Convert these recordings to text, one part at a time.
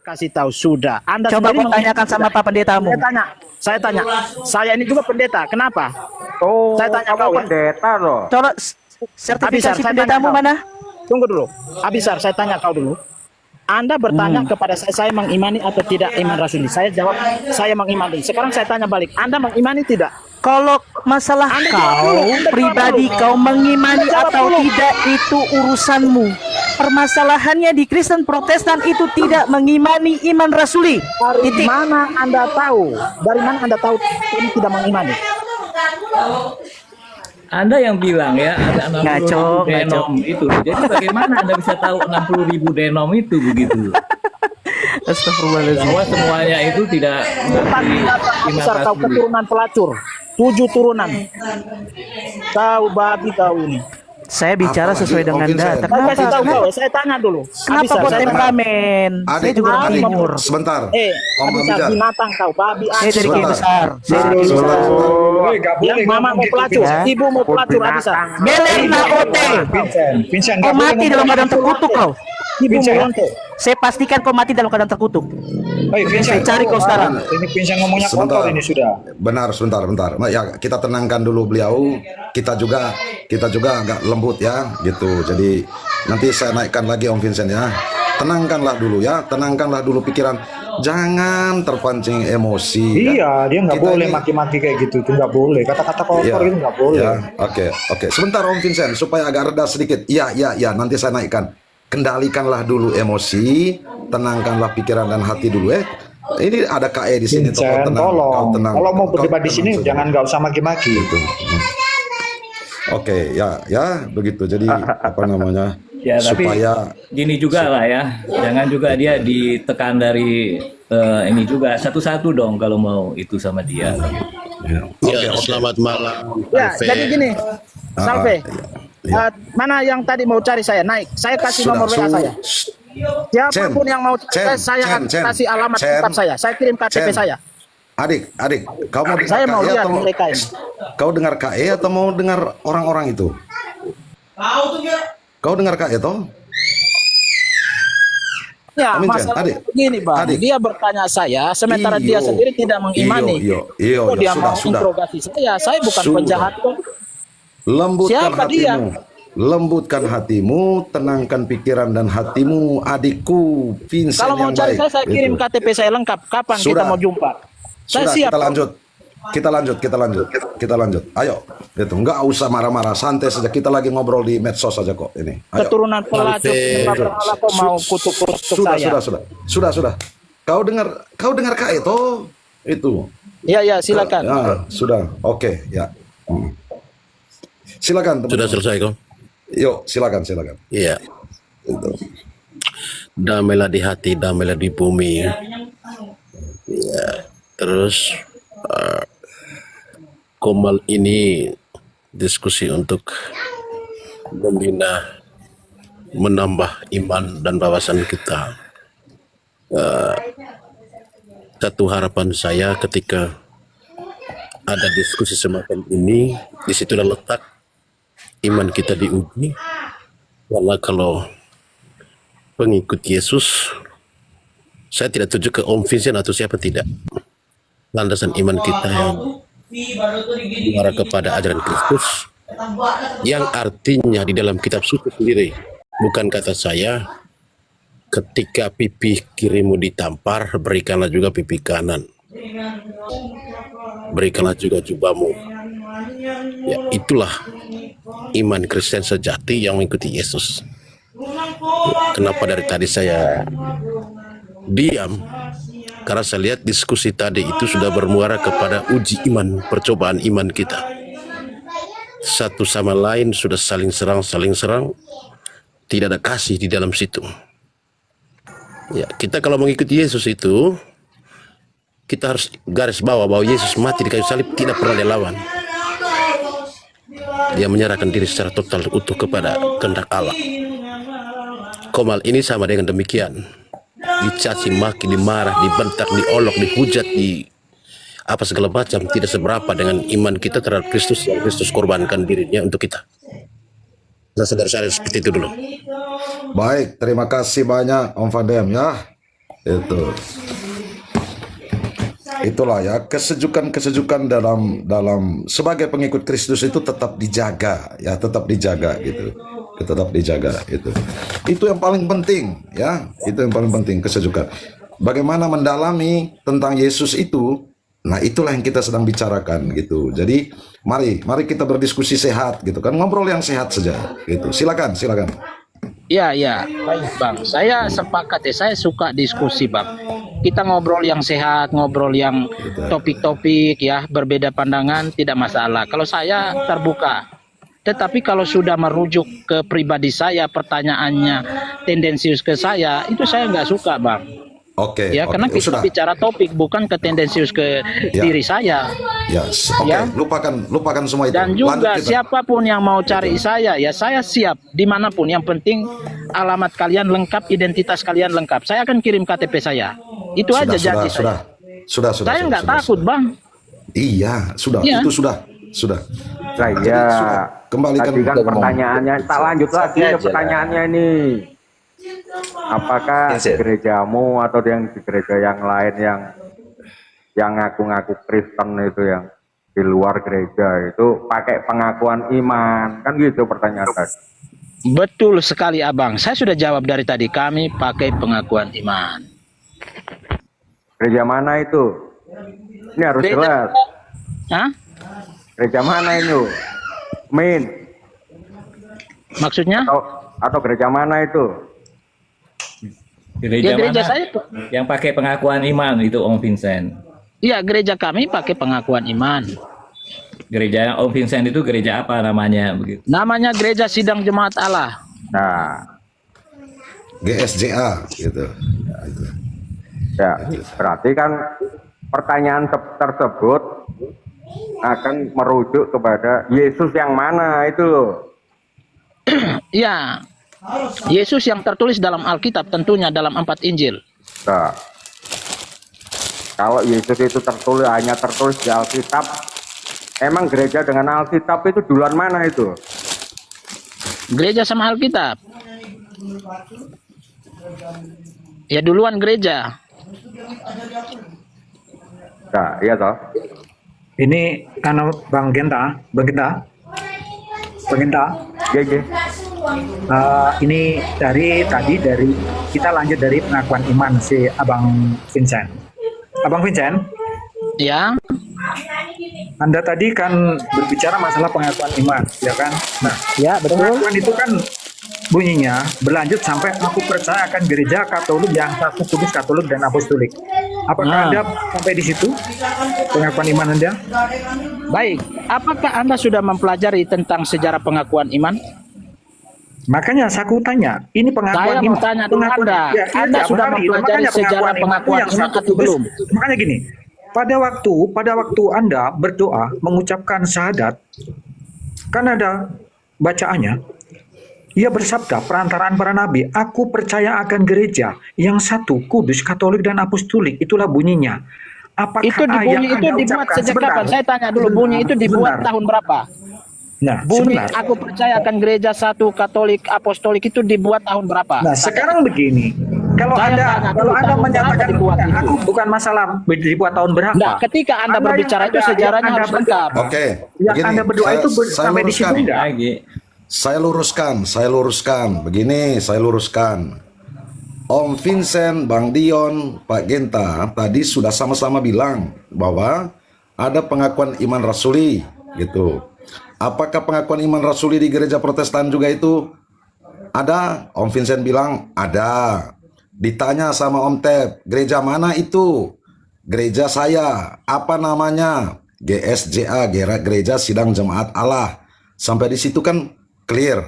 kasih tahu sudah. Anda Coba sendiri kau tanyakan sama Pak Pendetamu. Saya tanya. Saya ini juga pendeta. Kenapa? Oh, Saya tanya kamu kau ya. pendeta loh. Coba Abisar, sertifikasi saya pendetamu tanya kau. mana? Tunggu dulu. Abisar, saya tanya kau dulu. Anda bertanya kepada saya mengimani atau tidak iman rasuli. Saya jawab, saya mengimani. Sekarang saya tanya balik, Anda mengimani tidak? Kalau masalah Anda kau jawab dulu. pribadi, kau mengimani Anda jawab atau dulu. tidak itu urusanmu. Permasalahannya di Kristen Protestan itu tidak mengimani iman rasuli. Dari Titik. mana Anda tahu? Dari mana Anda tahu ini tidak mengimani? Anda yang bilang ya ada 60.000 Ngaco. denom itu. Jadi bagaimana Anda bisa tahu 60.000 denom itu begitu? Astagfirullahaladzim. Bahwa semuanya itu tidak mengerti iman Besar kau rasuli. keturunan pelacur. 7 turunan. Kau babi kau ini. Saya bicara Apalagi sesuai dengan Vincent. data. Saya kasih tahu Kenapa? kau, saya tanya dulu. Kenapa Abisar, kok saya tanya. temperamen? Saya juga orang adik, timur. sebentar. Abisar Abizar. binatang kau, babi. Saya dari Kiai Sebentar. besar. Saya dari Kiai besar. Yang mama mau pelacur, ibu mau pelacur, Abisar. Beleng na ote. Vincent, Kau mati dalam keadaan terkutuk kau. Ibu mau lonte. Saya pastikan kau mati dalam keadaan terkutuk. Vincent, Saya cari kau sekarang. ini Vincent ngomongnya Sebentar. kotor ini sudah. Benar, sebentar. Ya, kita tenangkan dulu beliau. Kita juga agak lembut ya, gitu. Jadi nanti saya naikkan lagi Om Vincent ya. Tenangkanlah dulu ya, tenangkanlah dulu pikiran. Jangan terpancing emosi. Iya, dia nggak Kita boleh ini- maki-maki kayak gitu. Itu nggak boleh. Kata-kata kotor itu nggak boleh. Ya, oke. Sebentar Om Vincent, supaya agak reda sedikit. Ya, nanti saya naikkan. Kendalikanlah dulu emosi, tenangkanlah pikiran dan hati dulu ya. Ini ada KE di sini, Vincent, kau tolong. tenang. Kalau mau Kau berdebat di tenang sini, saja. jangan nggak usah maki-maki. Gitu. Oke, ya begitu. Jadi apa namanya? Ya, tapi supaya gini juga lah ya. Jangan juga dia ditekan dari ini juga satu-satu dong kalau mau itu sama dia. ya. Ya, selamat malam. Ya, Alfe. jadi gini, Salve. Ya. Mana yang tadi mau cari saya? Naik. Saya kasih nomor WA saya. Siapapun yang mau cari saya akan kasih alamat tempat saya. Saya kirim KTP saya. Adik, kau mau dengar Saya mau KE lihat atau mereka ini. kau dengar KE atau mau dengar orang-orang itu? Kau dengar KE toh? Ya, Amin, Chen. masalah Adik. begini, Bang. Adik. Dia bertanya saya, sementara dia Iyo. sendiri tidak mengimani. Iyo, Kok dia mau sudah. interogasi saya? Saya bukan Sudah. penjahat kok. Lembutkan Siapa dia? hatimu. Lembutkan hatimu, tenangkan pikiran dan hatimu, adikku Vincent Kalau mau yang cari baik. saya kirim Itu. KTP saya lengkap. Kapan kita Sudah. mau jumpa? Saya Sudah, siap. kita lanjut. Ayo, itu nggak usah marah-marah, santai saja. Kita lagi ngobrol di medsos saja kok ini. Ayo. Keturunan pelacur penyembah berhala kok mau kutuk-kutuk saya. Sudah. Kau dengar KE toh? Itu. Ya, silakan. Ya, sudah. Oke, ya. Silakan teman. Sudah selesai kok? Yuk, silakan. Iya. Itu. Damailah di hati, damailah di bumi. Ya. Terus Komal ini diskusi untuk membina, menambah iman dan wawasan kita. Satu harapan saya ketika ada diskusi semacam ini, disitulah letak iman kita diuji. Karena kalau pengikut Yesus, saya tidak tuju ke Om Vincent atau siapa, tidak. Landasan iman kita yang mengarah kepada ajaran Kristus, yang artinya di dalam kitab suci sendiri, bukan kata saya, ketika pipi kirimu ditampar, berikanlah juga pipi kanan. Berikanlah juga jubahmu. Ya, itulah iman Kristen sejati yang mengikuti Yesus. Kenapa dari tadi saya diam? Karena saya lihat diskusi tadi itu sudah bermuara kepada uji iman, percobaan iman kita. Satu sama lain sudah saling serang, tidak ada kasih di dalam situ. Ya, kita kalau mengikuti Yesus itu, kita harus garis bawah bahwa Yesus mati di kayu salib tidak pernah dilawan. Dia menyerahkan diri secara total utuh kepada kehendak Allah. Komal ini sama dengan demikian. Dicaci maki, dimarah, dibentak, diolok, dihujat, di apa segala macam, tidak seberapa dengan iman kita terhadap Kristus yang Kristus korbankan dirinya untuk kita. Saudara-saudara seperti itu dulu. Baik, terima kasih banyak Om Fadem ya. Itu. Itulah ya, kesejukan dalam sebagai pengikut Kristus itu tetap dijaga ya, tetap dijaga gitu. Tetap dijaga itu. Itu yang paling penting ya, itu yang paling penting, kesejukan. Bagaimana mendalami tentang Yesus itu, nah itulah yang kita sedang bicarakan gitu. Jadi mari kita berdiskusi sehat gitu kan, ngobrol yang sehat saja gitu. Silakan. Ya, baik Bang. Saya sepakat ya, saya suka diskusi Bang. Kita ngobrol yang sehat, ngobrol yang topik-topik ya, berbeda pandangan tidak masalah. Kalau saya terbuka. Tetapi kalau sudah merujuk ke pribadi saya, pertanyaannya tendensius ke saya, itu saya nggak suka Bang. Oke. Ya, karena kita Sudah. bicara topik bukan ke tendensius ke diri saya. Ya, oke. Ya. Lupakan semua itu. Dan Lanjut juga kita. siapapun yang mau cari saya, ya saya siap dimanapun. Yang penting alamat kalian lengkap, identitas kalian lengkap. Saya akan kirim KTP saya. Itu aja janji saya. Sudah. Saya nggak takut Bang. Iya, sudah. Iya. Itu sudah. Nah, Jadi, iya. sudah. Kembalikan Tadi kan ke ngomong. pertanyaannya, tak lanjut lagi ke pertanyaannya ini. Apakah di gerejamu atau yang di gereja yang lain yang ngaku-ngaku Kristen itu, yang di luar gereja itu pakai pengakuan iman? Kan gitu pertanyaan tadi. Betul sekali Abang. Saya sudah jawab dari tadi. Kami pakai pengakuan iman. Gereja mana itu? Ini harus jelas. Hah? Gereja mana ini? Min. Maksudnya? Atau gereja mana itu? Gereja, Ya, gereja mana saya. yang pakai pengakuan iman itu Om Vincent? Iya, gereja kami pakai pengakuan iman. Gereja Om Vincent itu gereja apa namanya begitu? Namanya Gereja Sidang Jemaat Allah. Nah, GSJA gitu. ya, berarti kan pertanyaan tersebut akan merujuk kepada Yesus yang mana itu loh. Iya. Yesus yang tertulis dalam Alkitab, tentunya dalam 4 Injil. Nah, kalau Yesus itu hanya tertulis di Alkitab, emang gereja dengan Alkitab itu duluan mana itu? Gereja sama Alkitab. Ya duluan gereja. Nah, iya toh. Ini karena Bang Genta. Iya, iya. Ini dari kita lanjut dari pengakuan iman si Abang Vincent. Abang Vincent, Ya. Anda tadi kan berbicara masalah pengakuan iman, ya kan? Nah, Ya, betul. pengakuan itu kan bunyinya berlanjut sampai aku percaya akan gereja Katolik yang satu, kudus, Katolik dan Apostolik. Apakah Anda sampai di situ pengakuan iman Anda? Baik. Apakah Anda sudah mempelajari tentang sejarah pengakuan iman? Makanya saya tanya, ini pengakuan Saya mau tanya dulu Anda. Anda sudah mempelajari sejarah pengakuan iman atau belum? Makanya gini, pada waktu Anda berdoa mengucapkan syahadat, kan ada bacaannya, ia bersabda perantaraan para nabi, aku percaya akan gereja yang satu, kudus, Katolik dan Apostolik. Itulah bunyinya. Apakah Itu bunyi itu dibuat sejak kapan? Saya tanya dulu, bunyi itu dibuat tahun berapa? Nah, Bunyi sebentar. aku percaya akan gereja satu, Katolik, Apostolik itu dibuat tahun berapa? Nah, sekarang begini. Kalau Saya Anda tanya dulu, Anda tahun menyatakan berapa dibuat itu? aku bukan masalah dibuat tahun berapa. Nah, ketika Anda berbicara yang itu ada- sejarahnya yang Anda harus lengkap. Oke. Yang begini, Anda berdoa itu sampai di situ luruskan. enggak? Lagi. Saya luruskan. Begini, saya luruskan. Om Vincent, Bang Dion, Pak Genta tadi sudah sama-sama bilang bahwa ada pengakuan iman rasuli gitu. Apakah pengakuan iman rasuli di gereja Protestan juga itu ada? Om Vincent bilang ada. Ditanya sama Om Tep, gereja mana itu? Gereja saya. Apa namanya? GSJA, Gereja Sidang Jemaat Allah. Sampai di situ kan clear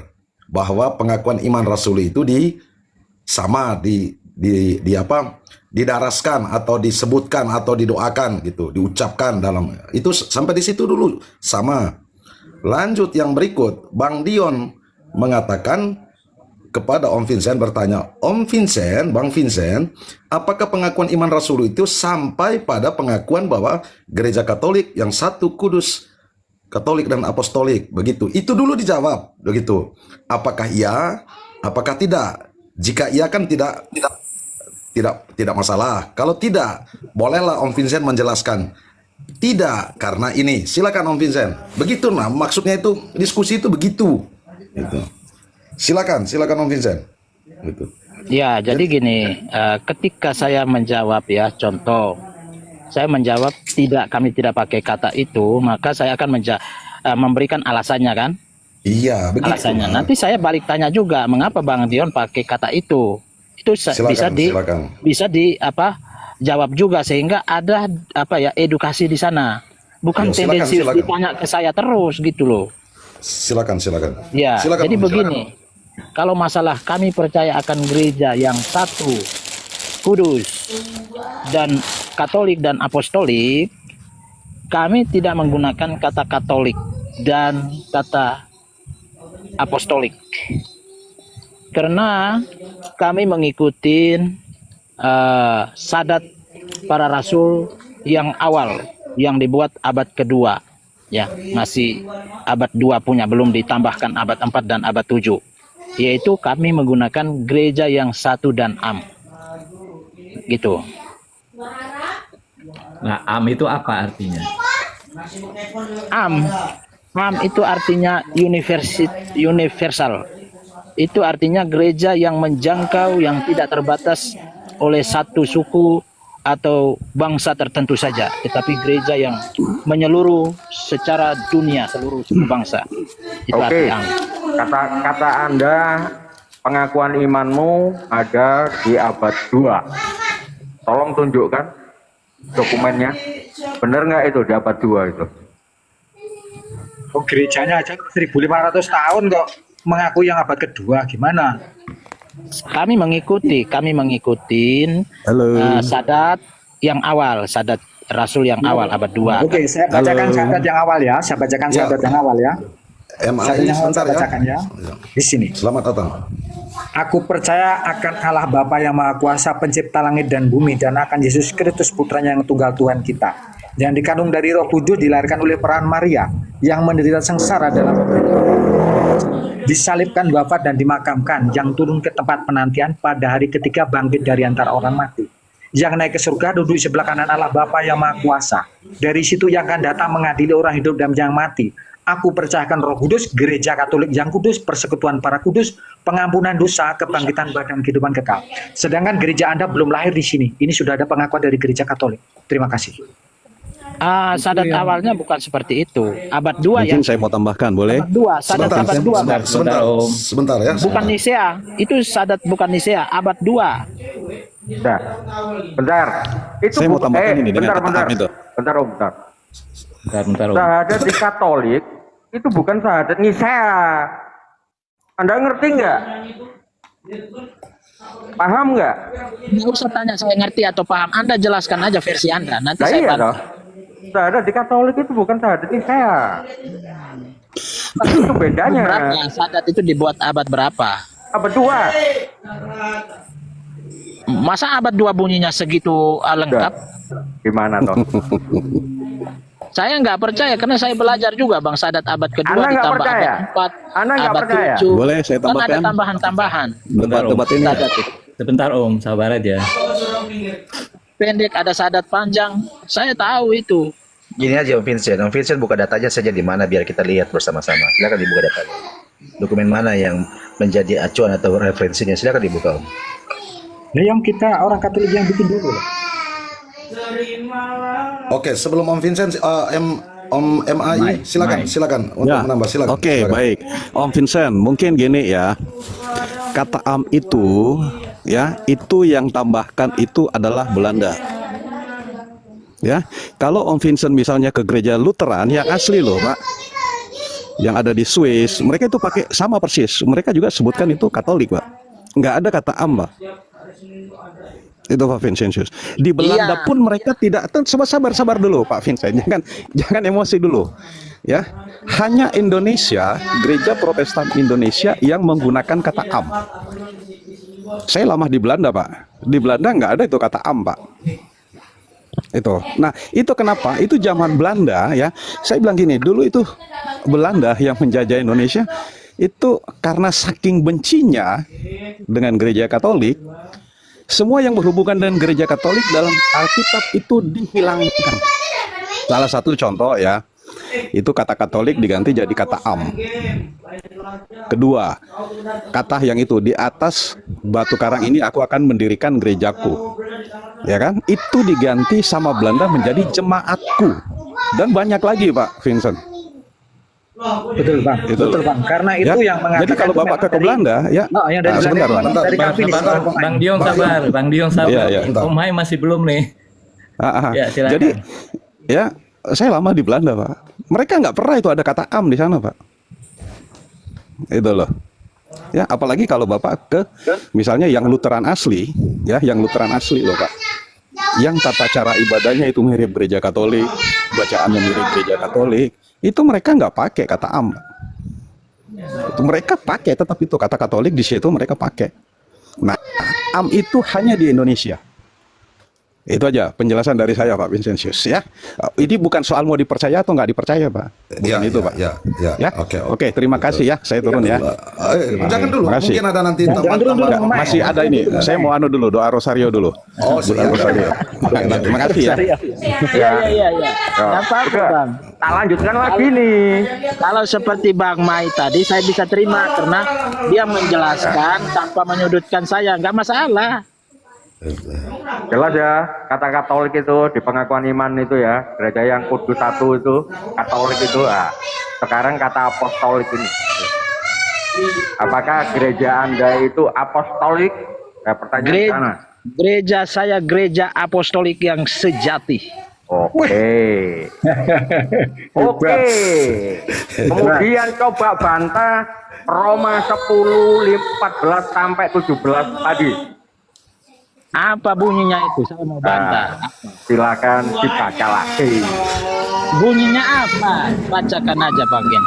bahwa pengakuan iman rasuli itu didaraskan atau disebutkan atau didoakan gitu, diucapkan dalam itu. Sampai di situ dulu sama. Lanjut yang berikut, Bang Dion mengatakan kepada Om Vincent, bertanya, Om Vincent, Bang Vincent, apakah pengakuan iman rasuli itu sampai pada pengakuan bahwa gereja Katolik yang satu, kudus, Katolik dan Apostolik, begitu? Itu dulu dijawab, begitu. Apakah iya? Apakah tidak? Jika iya kan tidak tidak masalah. Kalau tidak, bolehlah Om Vincent menjelaskan. Tidak, karena ini. Silakan Om Vincent. Begitu nah, maksudnya itu diskusi itu begitu. Gitu. Silakan Om Vincent. Gitu. Ya, jadi gini, ketika saya menjawab ya, contoh, saya menjawab kami tidak pakai kata itu, maka saya akan memberikan alasannya kan? Iya, begitu. Alasannya. Nanti saya balik tanya juga, mengapa Bang Dion pakai kata itu? Itu Silakan. bisa jawab juga sehingga ada edukasi di sana. Bukan Ya, silakan. ditanya ke saya terus gitu loh. Silakan. Ya, Silakan, jadi Om, begini. Kalau masalah kami percaya akan gereja yang satu, kudus, dan Katolik dan Apostolik, kami tidak menggunakan kata Katolik dan kata Apostolik. Karena kami mengikuti sadat para rasul yang awal, yang dibuat abad kedua. Ya, masih abad 2 punya, belum ditambahkan abad 4 dan abad 7. Yaitu kami menggunakan gereja yang satu dan am. Gitu. Nah, am itu apa artinya? Am itu artinya universal. Itu artinya gereja yang menjangkau, yang tidak terbatas oleh satu suku atau bangsa tertentu saja, tetapi gereja yang menyeluruh secara dunia, seluruh suku bangsa. Itu Oke, arti am. kata Anda pengakuan imanmu ada di abad 2. Tolong tunjukkan dokumennya. Benar nggak itu di abad 2 itu? Oh, gerejanya aja 1500 tahun kok mengaku yang abad kedua, gimana? Kami mengikuti sadat yang awal, sadat rasul yang awal abad 2. Oke, saya bacakan sadat yang awal ya. Saya bacakan Ya. sadat yang awal ya. MAI Sadat yang awal sebentar saya bacakan ya. Di sini. Selamat datang. Aku percaya akan Allah Bapa yang Maha Kuasa, pencipta langit dan bumi, dan akan Yesus Kristus putranya yang tunggal Tuhan kita, yang dikandung dari Roh Kudus, dilahirkan oleh peran Maria, yang menderita sengsara dalam disalibkan, wafat dan dimakamkan, yang turun ke tempat penantian, pada hari ketiga bangkit dari antara orang mati, yang naik ke surga, duduk di sebelah kanan Allah Bapa yang Maha Kuasa. Dari situ yang akan datang mengadili orang hidup dan yang mati. Aku percayakan Roh Kudus, gereja Katolik yang kudus, persekutuan para kudus, pengampunan dosa, kebangkitan badan, kehidupan kekal. Sedangkan gereja Anda belum lahir di sini. Ini sudah ada pengakuan dari gereja Katolik. Terima kasih. Sadat awalnya bukan seperti itu. Abad 2 ya. Mungkin saya mau tambahkan, boleh? Abad 2, sadat abad 2. Bang. Sebentar ya. Bukan Nisea. Itu sadat bukan Nisea, abad 2. Bentar. Itu Saya mau tambahkan ini dengan kata am itu. Bentar, Om. Bentar, Om. Sahadat di Katolik itu bukan sahadat Nisea. Anda ngerti nggak? Paham nggak? Nggak usah tanya saya ngerti atau paham. Anda jelaskan aja versi Anda. Nanti Nah, saya iya bantu. toh. Sahadat di Katolik itu bukan sahadat Nisea. Itu bedanya. Berapa sadat itu dibuat abad berapa? Abad 2. Masa abad 2 bunyinya segitu lengkap? Gimana toh? Saya nggak percaya karena saya belajar juga Bang, sadat abad kedua Anda nggak ditambah percaya? abad 4, Anda nggak abad percaya? 7. Boleh saya Kan ada tambahkan? tambahan-tambahan. Debat ini. Sadat itu. Sebentar Om, sabar aja. Pendek ada sadat panjang. Saya tahu itu. Gini aja Om Vincent buka datanya saja di mana biar kita lihat bersama-sama. Silakan dibuka datanya. Dokumen mana yang menjadi acuan atau referensinya, silakan dibuka Om. Nah, yang kita orang Katolik yang bikin dulu lah. Oke, sebelum Om Vincent, Om MAI, silakan untuk Ya. menambah, silakan. Oke, Silakan. baik. Om Vincent, mungkin gini ya. Kata am itu ya, itu yang tambahkan itu adalah Belanda. Ya. Kalau Om Vincent misalnya ke gereja Lutheran yang asli loh, Pak. Yang ada di Swiss, mereka itu pakai sama persis. Mereka juga sebutkan itu Katolik, Pak. Nggak ada kata am, Pak. Itu Pak Vincentius. Di Belanda Iya. pun mereka tidak. Sabar dulu Pak Vincent. Jangan emosi dulu. Ya, hanya Indonesia, gereja Protestan Indonesia yang menggunakan kata am. Saya lama di Belanda Pak. Di Belanda nggak ada itu kata am Pak. Itu. Nah, itu kenapa? Itu zaman Belanda ya. Saya bilang gini, dulu itu Belanda yang menjajah Indonesia itu karena saking bencinya dengan gereja Katolik, semua yang berhubungan dengan gereja Katolik dalam Alkitab itu dihilangkan. Salah satu contoh ya, itu kata Katolik diganti jadi kata am. Kedua, kata yang itu, di atas batu karang ini aku akan mendirikan gerejaku. Ya kan? Itu diganti sama Belanda menjadi jemaatku. Dan banyak lagi Pak Vincent. Betul Bang, Itu. betul Bang. Karena itu Ya, yang mengatakan jadi kalau itu Bapak memang ke Belanda, ya. Oh, yang dari Sebentar, Belanda, Pak. dari Calvinis. Bang Diong sabar, Bang Diong sabar. Iya, iya. Om Hai masih belum nih. Ya, silakan. Jadi ya saya lama di Belanda Pak. Mereka nggak pernah itu ada kata am di sana Pak. Itu loh. Ya apalagi kalau Bapak ke misalnya yang Lutheran asli, ya yang Lutheran asli loh Pak. Yang tata cara ibadahnya itu mirip gereja Katolik, bacaannya mirip gereja Katolik, itu mereka nggak pakai kata am. Pak. Itu mereka pakai tetap itu kata Katolik di situ mereka pakai. Nah, am itu hanya di Indonesia. Itu aja penjelasan dari saya Pak Vincentius ya. Ini bukan soal mau dipercaya atau nggak dipercaya Pak. Bukan itu Pak. Ya. Oke, terima kasih ya. Saya turun ya. Jangan dulu, Makasih. mungkin ada nanti Enggak, masih ada ini. Saya mau anu dulu, doa rosario dulu. Oh, Doa rosario. Terima kasih ya. Iya. Nggak apa-apa Bang. Tak lanjutkan lagi nih. Kalau seperti Bang Mai tadi saya bisa terima karena dia menjelaskan tanpa menyudutkan saya, nggak masalah. Jelas ya, kata Katolik itu di pengakuan iman itu ya, gereja yang kudus satu itu, Katolik itu, sekarang kata apostolik ini. Apakah gereja Anda itu apostolik? Pertanyaan sana. Gereja saya gereja apostolik yang sejati. Oke. Kemudian coba bantah Roma 10:14 sampai 17 tadi. Apa bunyinya itu? Saya mau bantah. Silakan dibaca lagi. Bunyinya apa? Bacakan aja Bang Gen.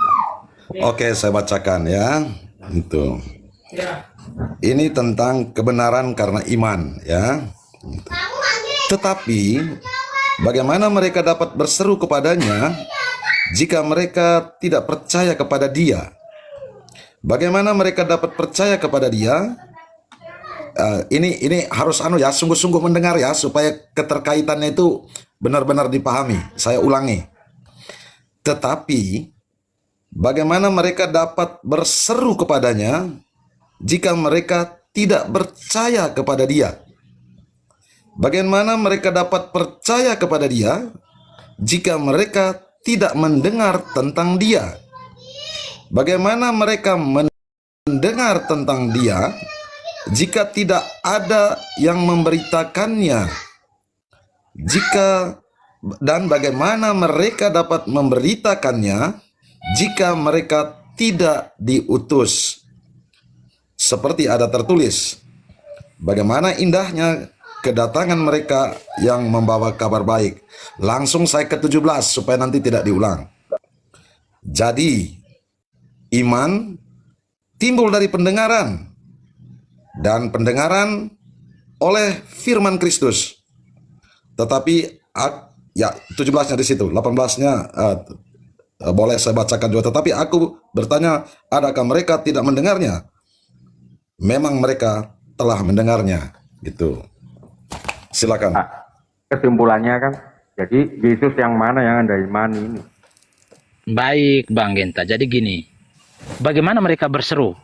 Oke, saya bacakan ya. Itu. Ini tentang kebenaran karena iman ya. Tetapi bagaimana mereka dapat berseru kepadanya jika mereka tidak percaya kepada Dia? Bagaimana mereka dapat percaya kepada Dia? Ini harus sungguh-sungguh mendengar ya supaya keterkaitannya itu benar-benar dipahami. Saya ulangi. Tetapi bagaimana mereka dapat berseru kepadanya jika mereka tidak percaya kepada Dia? Bagaimana mereka dapat percaya kepada Dia jika mereka tidak mendengar tentang Dia? Bagaimana mereka mendengar tentang Dia jika tidak ada yang memberitakannya? Dan bagaimana mereka dapat memberitakannya jika mereka tidak diutus? Seperti ada tertulis, bagaimana indahnya kedatangan mereka yang membawa kabar baik. Langsung saya ke 17 supaya nanti tidak diulang. Jadi, iman timbul dari pendengaran, dan pendengaran oleh firman Kristus. Tetapi ya 17-nya di situ, 18-nya boleh saya bacakan juga. Tetapi aku bertanya, adakah mereka tidak mendengarnya? Memang mereka telah mendengarnya, gitu. Silakan. Kesimpulannya kan, jadi Yesus yang mana yang Anda imani ini? Baik Bang Genta. Jadi gini, bagaimana mereka berseru?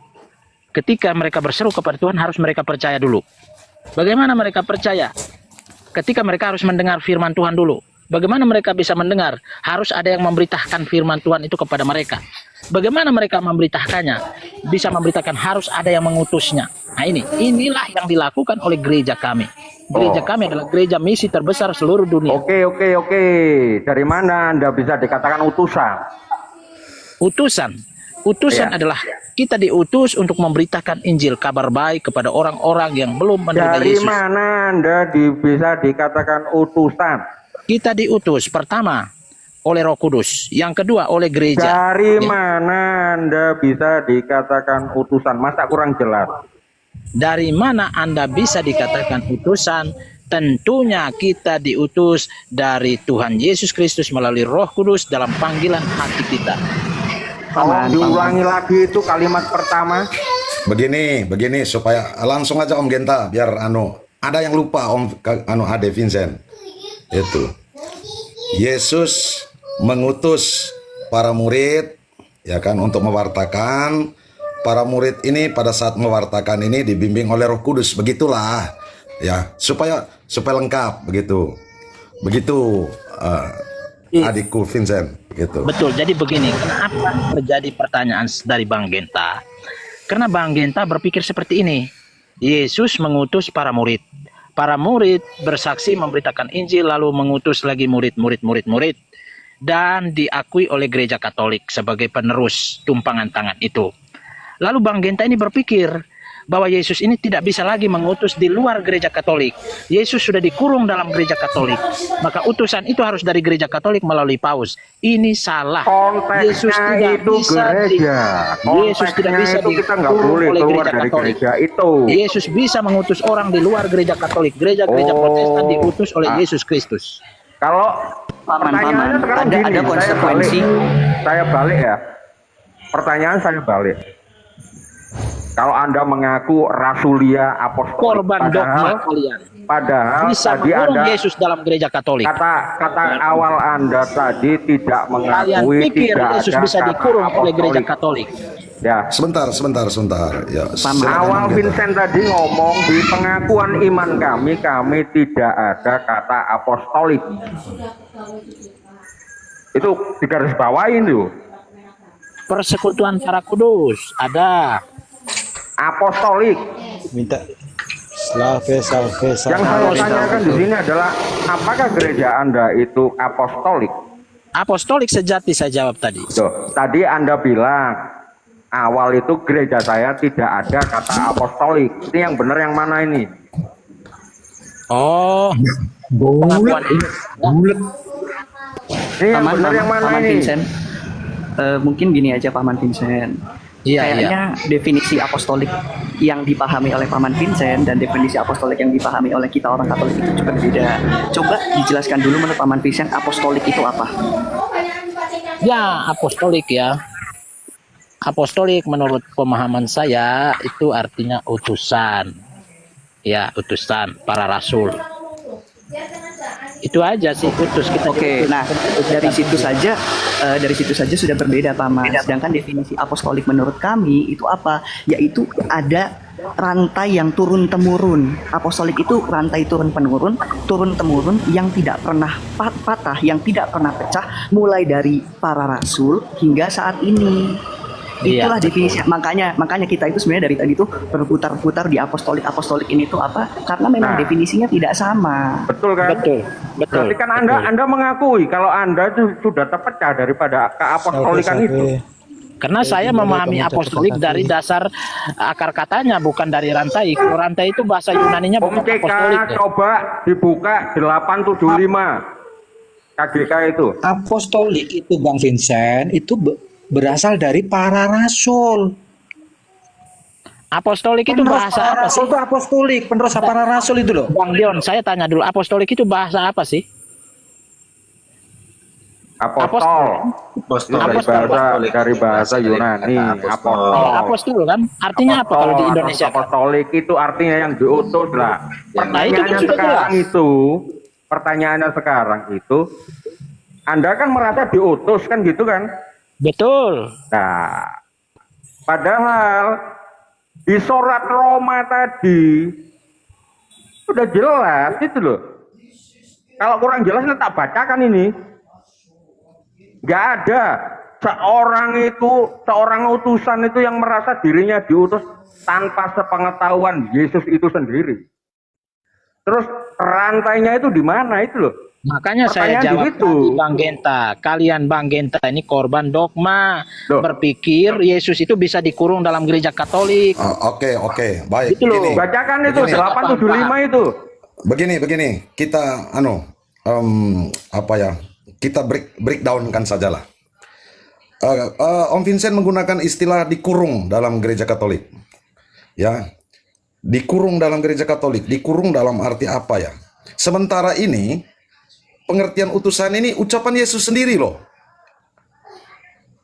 Ketika mereka berseru kepada Tuhan harus mereka percaya dulu. Bagaimana mereka percaya? Ketika mereka harus mendengar firman Tuhan dulu. Bagaimana mereka bisa mendengar? Harus ada yang memberitakan firman Tuhan itu kepada mereka. Bagaimana mereka memberitakannya? Bisa memberitakan harus ada yang mengutusnya. Nah inilah yang dilakukan oleh gereja kami. Gereja kami adalah gereja misi terbesar seluruh dunia. Oke. Dari mana Anda bisa dikatakan utusan? Utusan adalah kita diutus untuk memberitakan Injil, kabar baik kepada orang-orang yang belum menerima Dari Yesus. mana Anda bisa dikatakan utusan? Kita diutus pertama oleh Roh Kudus, yang kedua oleh gereja. Dari mana Anda bisa dikatakan utusan? Masa kurang jelas? Dari mana Anda bisa dikatakan utusan? Tentunya kita diutus dari Tuhan Yesus Kristus melalui Roh Kudus dalam panggilan hati kita. Tolong diulangi lagi itu kalimat pertama. Begini supaya langsung aja Om Genta biar ada yang lupa Ade Vincent. Itu Yesus mengutus para murid, ya kan, untuk mewartakan. Para murid ini pada saat mewartakan ini dibimbing oleh Roh Kudus, begitulah ya, supaya lengkap begitu. Begitu adikku Vincent gitu. Betul. Jadi begini, kenapa terjadi pertanyaan dari Bang Genta? Karena Bang Genta berpikir seperti ini. Yesus mengutus para murid. Para murid bersaksi memberitakan Injil, lalu mengutus lagi murid dan diakui oleh Gereja Katolik sebagai penerus tumpangan tangan itu. Lalu Bang Genta ini berpikir bahwa Yesus ini tidak bisa lagi mengutus di luar Gereja Katolik. Yesus sudah dikurung dalam Gereja Katolik. Maka utusan itu harus dari Gereja Katolik melalui Paus. Ini salah. Yesus tidak itu bisa gereja. Yesus tidak bisa itu kita nggak boleh oleh keluar Gereja dari Katolik. gereja itu. Yesus bisa mengutus orang di luar Gereja Katolik. Gereja-gereja Protestan diutus oleh Yesus Kristus. Kalau pertanyaannya sekarang gini, ada konsekuensi. Saya balik ya. Pertanyaan saya balik. Kalau Anda mengaku rasulia apostolik, Korban dogma kalian. Padahal Bisa tadi mengurung Anda Yesus dalam Gereja Katolik. kata awal Anda tadi tidak Kalian mengakui pikir tidak Yesus ada bisa kata dikurung oleh Gereja apostolik. Katolik. Ya. Sebentar. Ya, Awal Vincent tadi ngomong di pengakuan iman kami tidak ada kata apostolik. Itu digarisbawahin tuh. Persekutuan para kudus ada. Apostolik. Minta salve. Yang saya tanyakan di sini adalah apakah gereja Anda itu apostolik? Apostolik sejati saya jawab tadi. Tuh, tadi Anda bilang awal itu gereja saya tidak ada kata apostolik. Ini yang benar yang mana ini? Oh, pengakuan ini. Ini yang benar yang mana Paman ini? Vincent. Mungkin gini aja Paman Vincent. Iya. Kayaknya definisi apostolik yang dipahami oleh Paman Vincent dan definisi apostolik yang dipahami oleh kita orang Katolik itu juga berbeda. Coba dijelaskan dulu menurut Paman Vincent apostolik itu apa? Ya, apostolik ya. Apostolik menurut pemahaman saya itu artinya utusan. Ya, utusan para rasul. Itu aja sih, utus kita. Oke, nah dari situ saja sudah berbeda Paman. Sedangkan definisi apostolik menurut kami itu apa? Yaitu ada rantai yang turun temurun. Apostolik itu rantai turun temurun yang tidak pernah patah, yang tidak pernah pecah, mulai dari para rasul hingga saat ini. Itulah definisi. Makanya kita itu sebenarnya dari tadi tuh berputar-putar di apostolik ini tuh apa? Karena memang definisinya tidak sama. Betul kan? Betul. Berarti kan Anda mengakui kalau Anda itu sudah terpecah daripada keapostolikan itu. Karena saya memahami apostolik dari dasar akar katanya, bukan dari rantai. Kalau rantai itu bahasa Yunaninya bukan apostolik. Coba dibuka 875 KGK itu. Apostolik itu Bang Vincent itu berasal dari para rasul. Apostolik itu bahasa apa sih? Itu apostolik, penerus para rasul itu loh. Bang Dion, saya tanya dulu, apostolik itu bahasa apa sih? Apostol. Dari bahasa Yunani. Apostol. Apostol kan? Artinya apa kalau di Indonesia? Apostolik itu artinya yang diutus lah. Pertanyaannya sekarang itu, Anda kan merasa diutus kan gitu kan? Betul. Nah, padahal di surat Roma tadi sudah jelas itu loh. Kalau kurang jelas tak bacakan ini. Nggak ada seorang utusan itu yang merasa dirinya diutus tanpa sepengetahuan Yesus itu sendiri. Terus rantainya itu di mana itu loh? Makanya saya jawab tadi Bang Genta, kalian Bang Genta ini korban dogma. Berpikir Yesus itu bisa dikurung dalam gereja Katolik. Oke, baik. Itu loh. Bacakan itu 875 itu. Begini, kita kita breakdown kan sajalah. Om Vincent menggunakan istilah dikurung dalam gereja Katolik. Ya. Dikurung dalam gereja Katolik, dikurung dalam arti apa ya? Sementara ini pengertian utusan ini ucapan Yesus sendiri loh.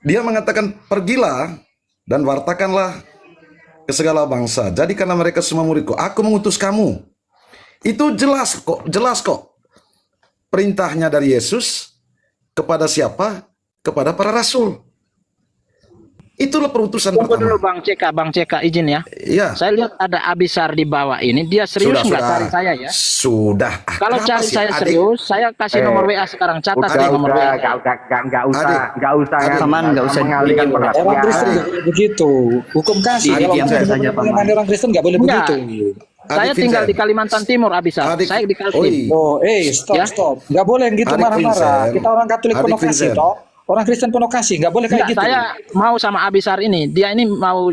Dia mengatakan, pergilah dan wartakanlah ke segala bangsa. Jadikanlah mereka semua muridku. Aku mengutus kamu. Itu jelas kok. Perintahnya dari Yesus kepada siapa? Kepada para rasul. Itulah perutusan Tunggu pertama. dulu Bang CK izin ya. Iya. Saya lihat ada Abisar di bawah ini, dia serius nggak cari saya ya? Sudah. Kalau Kenapa cari sih, saya adik? serius, saya kasih nomor WA sekarang, catat Udah, ya nomor WA. nggak usah Adik. Teman, nggak usah mengalihkan bikin perhatian. Orang Kristen nggak boleh begitu. Hukum kasih. Diam Kalau saja, benar-benar Paman. menemani orang Kristen nggak boleh Enggak. begitu. Saya Adik tinggal Vincent. di Kalimantan Timur, Abisar. Adik- Saya di Kaltim. Oi. Oh, stop, Ya. stop. Nggak boleh gitu Adik marah-marah. Vincent. Kita orang Katolik Adik penuh kasih, Vincent. toh. Orang Kristen penuh kasih, nggak boleh kayak Enggak, gitu. saya mau sama Abisar ini. Dia ini mau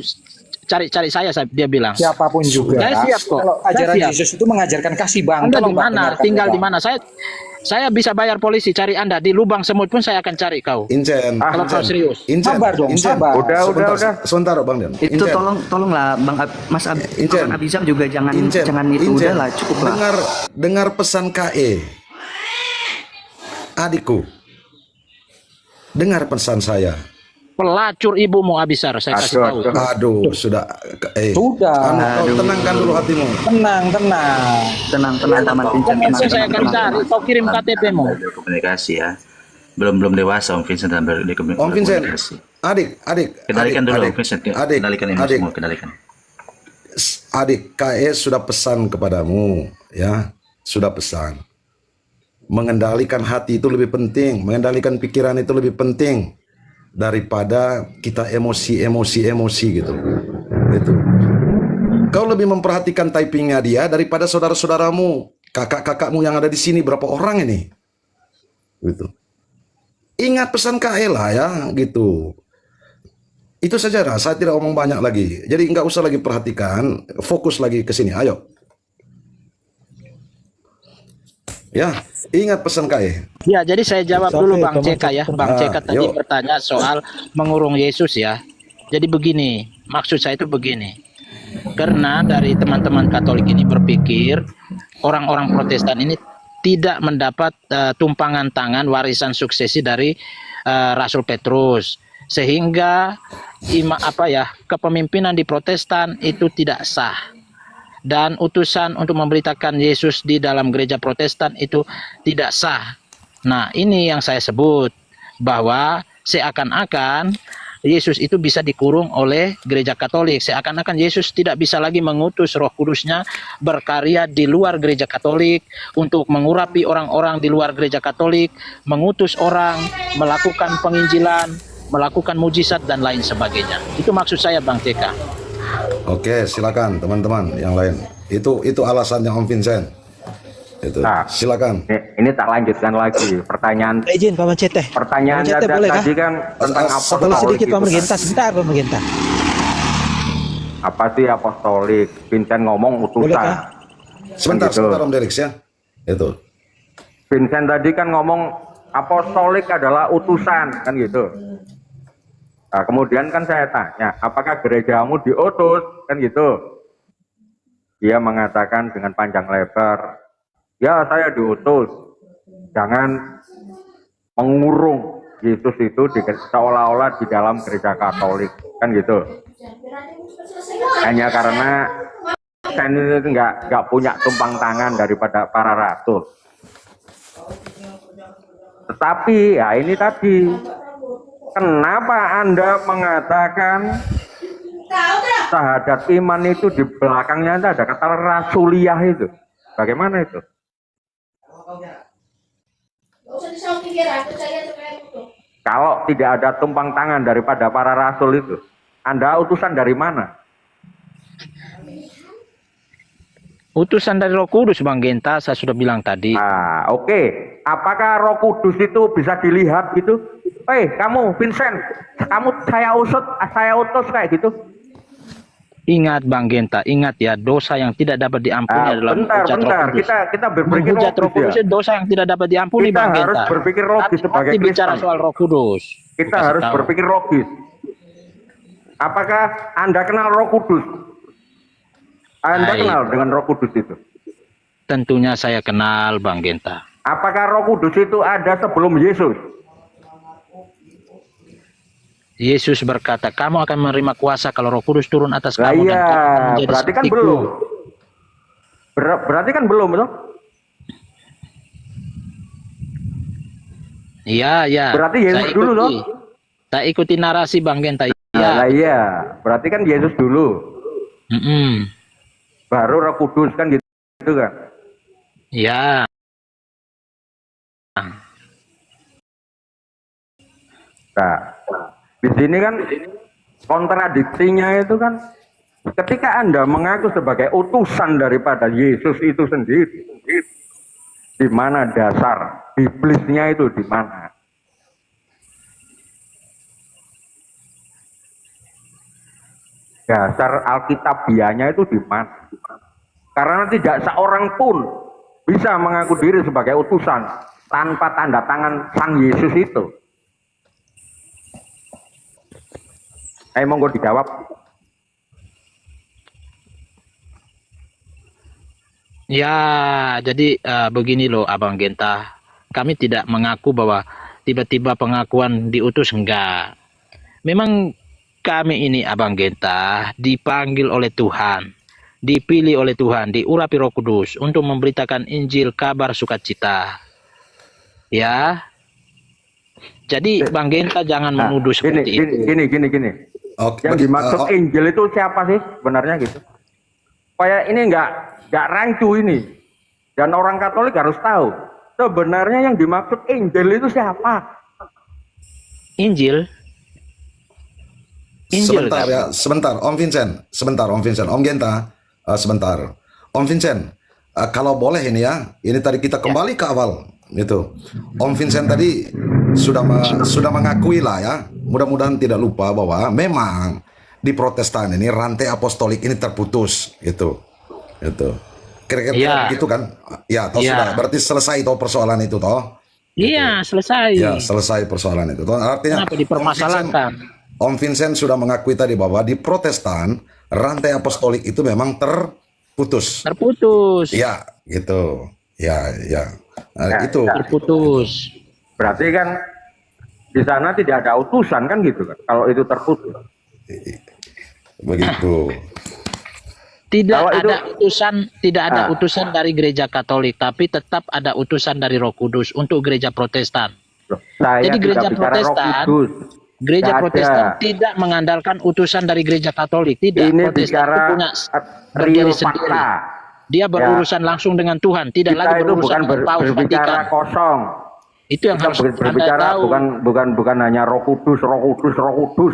cari-cari dia bilang. Siapapun juga. Saya siap kok. Kalau Saya ajaran siap. Yesus itu mengajarkan kasih, Bang. Anda Tolong, di Bang, mana? dengarkan, Tinggal Bang. di mana? Saya bisa bayar polisi cari Anda di lubang semut pun saya akan cari kau. Incen. Kalau kau serius. Incen. Sabar dong, Incen. sabar. Udah. Sebentar, Bang Dian. Itu Incen. tolonglah Incen. Bang Abizar juga jangan Incen. itu, Incen. udahlah, cukup lah. Dengar pesan KE. Adikku. Dengar pesan saya. Pelacur ibumu Abisar, saya kasih tahu. Aduh, sudah. Sudah. Kau tenangkan dulu hatimu. Tenang. Tenang Paman Vincent, Langsung saya akan cari. Kau kirim KTP-mu. Komunikasi ya. Belum dewasa Om Vincent dalam Om Vincent, berkomunikasi. adik. Kendalikan dulu adik, Om Vincent. Adik, Kendalikan ini adik, semua, kendalikan. adik KE sudah pesan kepadamu, ya, sudah pesan. Mengendalikan hati itu lebih penting, mengendalikan pikiran itu lebih penting daripada kita emosi gitu. Itu. Kau lebih memperhatikan typingnya dia daripada saudara-saudaramu, kakak-kakakmu yang ada di sini berapa orang ini, gitu. Ingat pesan KE lah ya, gitu. Itu saja, saya tidak omong banyak lagi. Jadi nggak usah lagi perhatikan, fokus lagi ke sini. Ayo. Ya, ingat pesan KE. Ya, jadi saya jawab dulu Bang CK ya. Bang CK tadi yuk. bertanya soal mengurung Yesus ya. Jadi begini, maksud saya itu begini. Karena dari teman-teman Katolik ini berpikir orang-orang Protestan ini tidak mendapat tumpangan tangan warisan suksesi dari Rasul Petrus, sehingga kepemimpinan di Protestan itu tidak sah. Dan utusan untuk memberitakan Yesus di dalam gereja Protestan itu tidak sah. Nah, ini yang saya sebut bahwa seakan-akan Yesus itu bisa dikurung oleh gereja Katolik. Seakan-akan Yesus tidak bisa lagi mengutus Roh Kudusnya berkarya di luar gereja Katolik untuk mengurapi orang-orang di luar gereja Katolik, mengutus orang, melakukan penginjilan, melakukan mujizat dan lain sebagainya. Itu maksud saya Bang TK. Oke, silakan teman-teman yang lain. Itu alasannya Om Vincent. Itu. Nah, silakan. Ini tak lanjutkan lagi pertanyaan. Izin Paman Cete. Pertanyaan Paman Cete boleh tadi kah? kan tentang Boleh sedikit Paman gitu. Genta, sebentar Paman Genta. Apa sih apostolik? Vincent ngomong Boleh utusan. kah? Sebentar, Gitu. sebentar Om Delix ya. Itu. Vincent tadi kan ngomong apostolik adalah utusan, kan gitu. Nah, kemudian kan saya tanya, apakah gerejamu diutus, kan gitu. Dia mengatakan dengan panjang lebar, ya saya diutus, jangan mengurung Yesus itu seolah-olah di dalam gereja Katolik, kan gitu. Hanya karena saya ini nggak punya tumpang tangan daripada para rasul. Tetapi ya ini tadi, kenapa Anda mengatakan syahadat iman itu di belakangnya ada kata rasuliah itu? Bagaimana itu? Kalau tidak ada tumpang tangan daripada para rasul itu, Anda utusan dari mana? Utusan dari Roh Kudus Bang Genta, saya sudah bilang tadi. Ah, oke. Apakah Roh Kudus itu bisa dilihat gitu? Kamu Vincent, kamu saya utus kayak gitu. Ingat Bang Genta, ingat ya, dosa yang tidak dapat diampuni adalah Bentar. Kita berpikir menghujat Roh Kudus logis ya. itu dosa yang tidak dapat diampuni Kita Bang harus Genta. berpikir logis sebagai Tapi bicara Kristen. soal Roh Kudus. Kita Kasih harus tahu. berpikir logis. Apakah Anda kenal Roh Kudus? Anda Baik. kenal dengan Roh Kudus itu? Tentunya saya kenal Bang Genta. Apakah Roh Kudus itu ada sebelum Yesus? Yesus berkata, kamu akan menerima kuasa kalau Roh Kudus turun atas Lah kamu dan iya, kamu akan menjadi berarti kan sepertiku. belum. Berarti kan belum, betul? Iya, ya. Berarti Yesus dulu, loh. Saya ikuti narasi Bang Genta. Nah, iya, berarti kan Yesus dulu. Baru Roh Kudus kan gitu kan? Iya. Nah, di sini kan kontradiksinya itu kan ketika Anda mengaku sebagai utusan daripada Yesus itu sendiri, di mana dasar iblisnya itu di mana? Dasar Alkitabianya itu di mana? Karena tidak seorang pun bisa mengaku diri sebagai utusan tanpa tanda tangan Sang Yesus itu. Monggo dijawab. Ya, jadi begini loh Abang Genta. Kami tidak mengaku bahwa tiba-tiba pengakuan diutus, enggak. Memang kami ini Abang Genta dipanggil oleh Tuhan, dipilih oleh Tuhan, diurapi Roh Kudus untuk memberitakan Injil kabar sukacita. Ya. Jadi Bang Genta jangan menuduh seperti itu. Gini. Yang dimaksud Injil itu siapa sih sebenarnya gitu? Supaya ini nggak rancu ini. Dan orang Katolik harus tahu sebenarnya yang dimaksud Injil itu siapa? Injil Sebentar kan? ya, sebentar Om Vincent, Om Genta, sebentar. Om Vincent, kalau boleh ini ya, ini tadi kita kembali ke awal gitu. Om Vincent tadi sudah mengakui lah ya, mudah-mudahan tidak lupa bahwa memang di Protestan ini rantai apostolik ini terputus gitu. Kira-kira gitu kan? Ya, sudah. Berarti selesai toh persoalan itu toh? Iya, selesai. Ya, selesai persoalan itu. Toh artinya kenapa dipermasalahkan? Om Vincent sudah mengakui tadi bahwa di Protestan rantai apostolik itu memang terputus. Ya, gitu. Ya. Nah, itu terputus. Berarti kan di sana tidak ada utusan kan gitu kan? Kalau itu terputus. Begitu. Tidak ada utusan dari gereja Katolik, tapi tetap ada utusan dari Roh Kudus untuk gereja Protestan. Jadi gereja Protestan tidak mengandalkan utusan dari gereja Katolik, tidak. Ini Protestan bicara punya berdiri sendiri. Dia berurusan langsung dengan Tuhan, tidak lagi berurusan dengan Paus berbicara Vatikan. kosong. Itu yang harus berbicara, bukan hanya Roh Kudus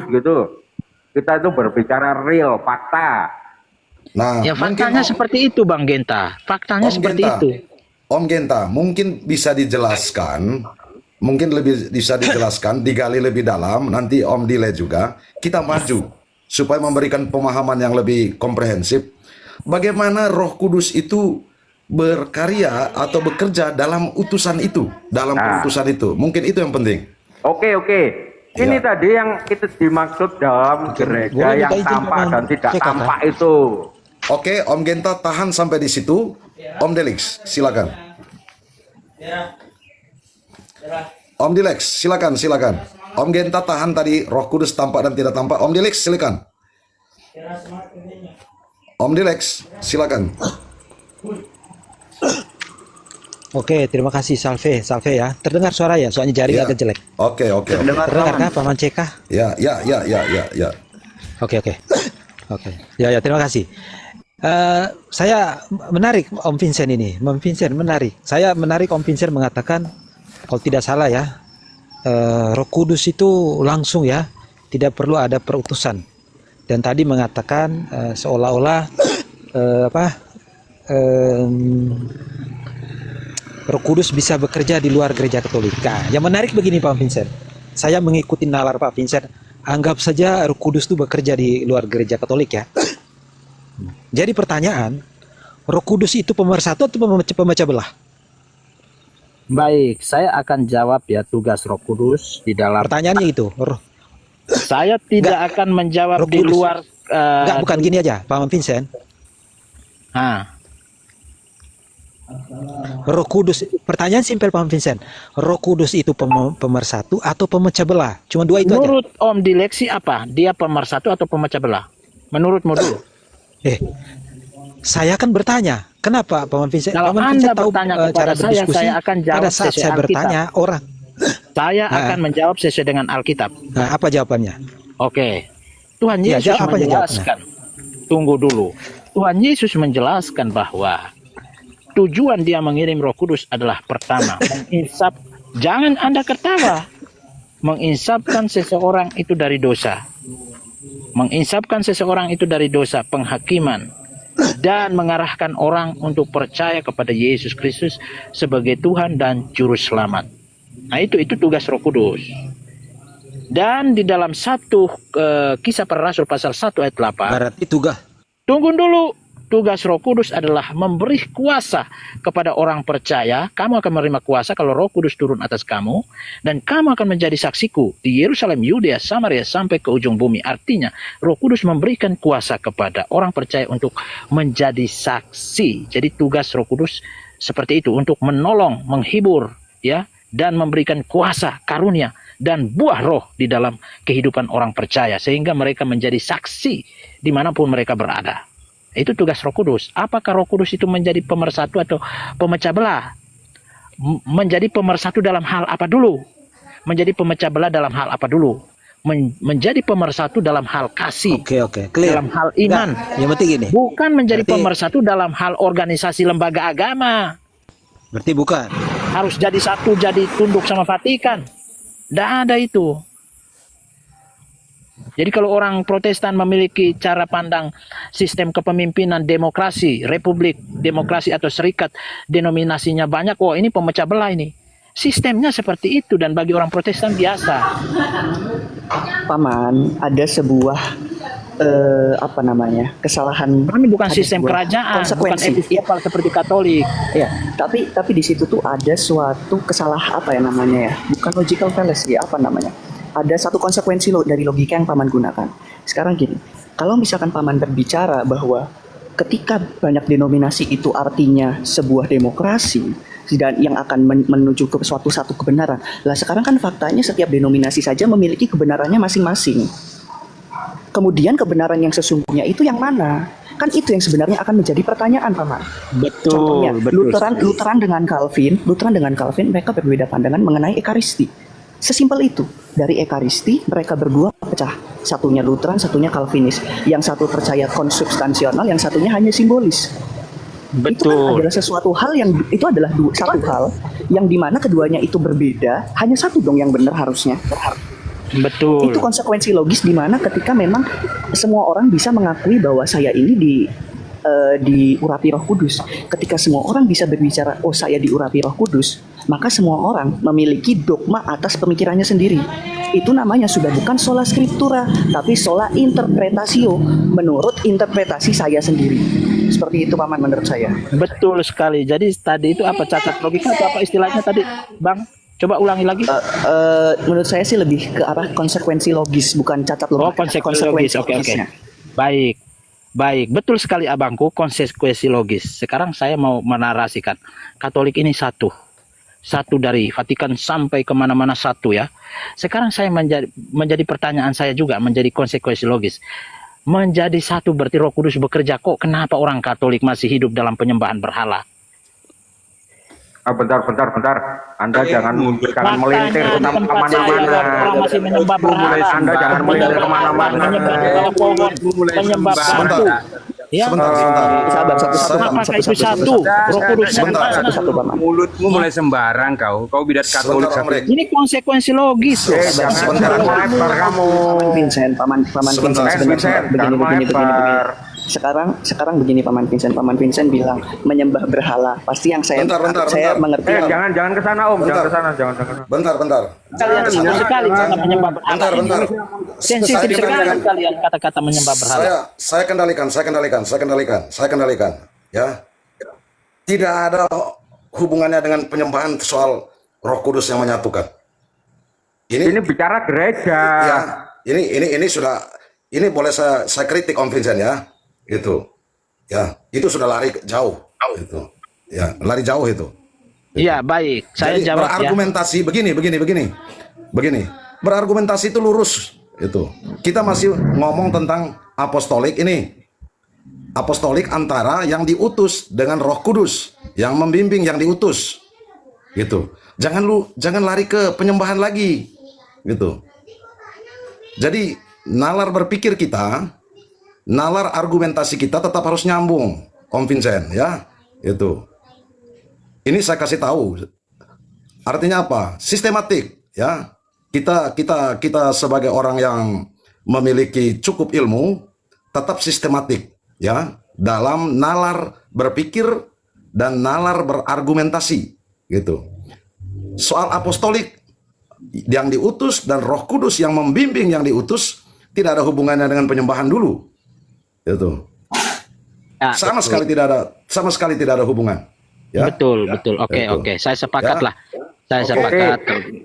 gitu. Kita itu berbicara real, fakta. Nah, ya faktanya seperti itu Bang Genta. Faktanya seperti itu. Om Genta, mungkin bisa dijelaskan, digali lebih dalam, nanti Om Dile juga, kita maju supaya memberikan pemahaman yang lebih komprehensif. Bagaimana Roh Kudus itu berkarya atau bekerja dalam utusan itu, dalam utusan itu. Mungkin itu yang penting. Oke. Ini tadi yang itu dimaksud dalam gereja yang tampak dan tidak tampak itu. Oke, Om Genta tahan sampai di situ. Om Delix, silakan. Om Delix, silakan. Om Genta tahan tadi Roh Kudus tampak dan tidak tampak. Om Delix, silakan. Om Delix, silakan. Oke, terima kasih Salve ya. Terdengar suara ya, soalnya jaring agak jelek. Oke. Terdengar kah Paman Ceka? Ya. Oke. Ya, terima kasih. Saya menarik Om Vincent ini. Om Vincent menarik. Saya menarik Om Vincent mengatakan kalau tidak salah ya, Roh Kudus itu langsung ya, tidak perlu ada perutusan. Dan tadi mengatakan seolah-olah Roh Kudus bisa bekerja di luar gereja Katolik. Nah, yang menarik begini Pak Vincent. Saya mengikuti nalar Pak Vincent. Anggap saja Roh Kudus itu bekerja di luar gereja Katolik ya. Jadi pertanyaan, Roh Kudus itu pemersatu atau pemecah belah? Baik, saya akan jawab ya tugas Roh Kudus di dalam. Pertanyaannya itu. Saya tidak akan menjawab di luar. Bukan gini aja, Pak Vincent. Roh Kudus, pertanyaan simpel Pak Vincent. Roh Kudus itu pemersatu atau pemecah belah? Cuma dua itu menurut aja. Om Dileksi apa? Dia pemersatu atau pemecah belah? Menurutmu dulu? saya akan bertanya, kenapa Paman Vincent? Kalau Paman Anda Vincent tahu bertanya cara kepada berdiskusi. saya akan jawab Pada saat sesuai saya Alkitab. bertanya orang, Saya akan menjawab sesuai dengan Alkitab. nah, apa jawabannya? Oke. Tuhan Ya, Yesus apa menjelaskan. Tunggu dulu. Tuhan Yesus menjelaskan bahwa tujuan dia mengirim Roh Kudus adalah pertama, menginsap, jangan Anda ketawa. Menginsapkan seseorang itu dari dosa. Menginsapkan seseorang itu dari dosa, penghakiman, dan mengarahkan orang untuk percaya kepada Yesus Kristus sebagai Tuhan dan Juru Selamat. Nah, itu tugas Roh Kudus. Dan di dalam Kisah Para Rasul pasal 1 ayat 8. Berarti tugas. Tunggu dulu. Tugas Roh Kudus adalah memberi kuasa kepada orang percaya. Kamu akan menerima kuasa kalau Roh Kudus turun atas kamu. Dan kamu akan menjadi saksiku di Yerusalem, Yudea, Samaria, sampai ke ujung bumi. Artinya, Roh Kudus memberikan kuasa kepada orang percaya untuk menjadi saksi. Jadi tugas Roh Kudus seperti itu, untuk menolong, menghibur, ya, dan memberikan kuasa, karunia, dan buah roh di dalam kehidupan orang percaya. Sehingga mereka menjadi saksi dimanapun mereka berada. Itu tugas Roh Kudus. Apakah Roh Kudus itu menjadi pemersatu atau pemecah belah? Menjadi pemersatu dalam hal apa dulu? Menjadi pemecah belah dalam hal apa dulu? Menjadi pemersatu dalam hal kasih. Oke, clear. Dalam hal iman. Nah, yang penting gini. Bukan menjadi Berarti- pemersatu dalam hal organisasi lembaga agama. Berarti bukan. Harus jadi satu, jadi tunduk sama Vatikan. Tidak ada itu. Jadi kalau orang Protestan memiliki cara pandang sistem kepemimpinan demokrasi, republik, demokrasi atau serikat, denominasinya banyak, oh ini pemecah belah ini. Sistemnya seperti itu dan bagi orang Protestan biasa. Paman, ada sebuah kesalahan. Kami bukan ada sistem sebuah kerajaan, bukan konsekuensi. episkopal seperti Katolik. Ya, tapi di situ tuh ada suatu bukan logical fallacy, ada satu konsekuensi dari logika yang Paman gunakan. Sekarang gini, kalau misalkan Paman berbicara bahwa ketika banyak denominasi itu artinya sebuah demokrasi dan yang akan menuju ke suatu satu kebenaran. Lah sekarang kan faktanya setiap denominasi saja memiliki kebenarannya masing-masing. Kemudian kebenaran yang sesungguhnya itu yang mana? Kan itu yang sebenarnya akan menjadi pertanyaan, Paman. Betul, Contohnya, betul. Lutheran dengan Calvin, mereka berbeda pandangan mengenai Ekaristi. Sesimpel itu. Dari Ekaristi, mereka berdua pecah. Satunya Lutheran, satunya Calvinis. Yang satu percaya konsubstansional, yang satunya hanya simbolis. Itu kan adalah sesuatu hal yang, itu adalah satu hal yang dimana keduanya itu berbeda, hanya satu dong yang benar harusnya. Betul. Itu konsekuensi logis di mana ketika memang semua orang bisa mengakui bahwa saya ini diurapi Roh Kudus. Ketika semua orang bisa berbicara, oh saya diurapi Roh Kudus, maka semua orang memiliki dogma atas pemikirannya sendiri. Itu namanya sudah bukan sola scriptura, tapi sola interpretatio, menurut interpretasi saya sendiri. Seperti itu, Paman, menurut saya. Betul sekali. Jadi tadi itu apa, cacat logika atau apa istilahnya tadi, Bang? Coba ulangi lagi. Menurut saya sih lebih ke arah konsekuensi logis, bukan cacat logis. Oh, konsekuensi logis. Oke. Baik. Betul sekali abangku, konsekuensi logis. Sekarang saya mau menarasikan. Katolik ini satu dari Vatikan sampai kemana-mana satu ya. Sekarang saya menjadi pertanyaan saya juga, menjadi konsekuensi logis. Menjadi satu berarti Roh Kudus bekerja, kok kenapa orang Katolik masih hidup dalam penyembahan berhala? Bentar. Anda jangan melintir kemana-mana. Orang masih menyembah berhala. Anda jangan melintir kemana-mana. Menyembah di bawah pohon, menyembah batu. Ya. Sabar, Apakah itu satu? Roh Kudus satu, Paman. Mulutmu mulai sembarang kau bidat Katolik. Ini konsekuensi logis. Jangan lebar kamu. Paman Vincent, begini. Sekarang begini, Paman Vincent bilang menyembah berhala. Pasti yang saya mengerti. Jangan ke sana, Om. Jangan ke sana. Bentar. Kalian satu sekali kata menyembah berhala. Bentar. Sensitif sekali kalian kata-kata menyembah berhala. Saya kendalikan. Ya. Tidak ada hubungannya dengan penyembahan soal Roh Kudus yang menyatukan. Ini bicara gereja. Ya, ini sudah, ini boleh saya kritik Om Vincent ya. Itu. Ya, itu sudah lari jauh. Itu. Ya, lari jauh itu. Iya, baik. Saya Jadi, jawab berargumentasi begini. Berargumentasi itu lurus itu. Kita masih ngomong tentang apostolik ini. apostolik antara yang diutus dengan Roh Kudus, yang membimbing, yang diutus. Gitu. Jangan lari ke penyembahan lagi. Gitu. Jadi nalar berpikir kita, nalar argumentasi kita tetap harus nyambung, Om Vincent, ya. Itu. Ini saya kasih tahu. Artinya apa? Sistematik, ya. Kita sebagai orang yang memiliki cukup ilmu tetap sistematik, ya, dalam nalar berpikir dan nalar berargumentasi, gitu. Soal apostolik yang diutus dan Roh Kudus yang membimbing yang diutus tidak ada hubungannya dengan penyembahan dulu, gitu. Ya, Sama betul. sekali tidak ada hubungan. Ya. Betul. Oke, Itu. oke. Saya sepakat Ya. lah. Saya Oke. sepakat.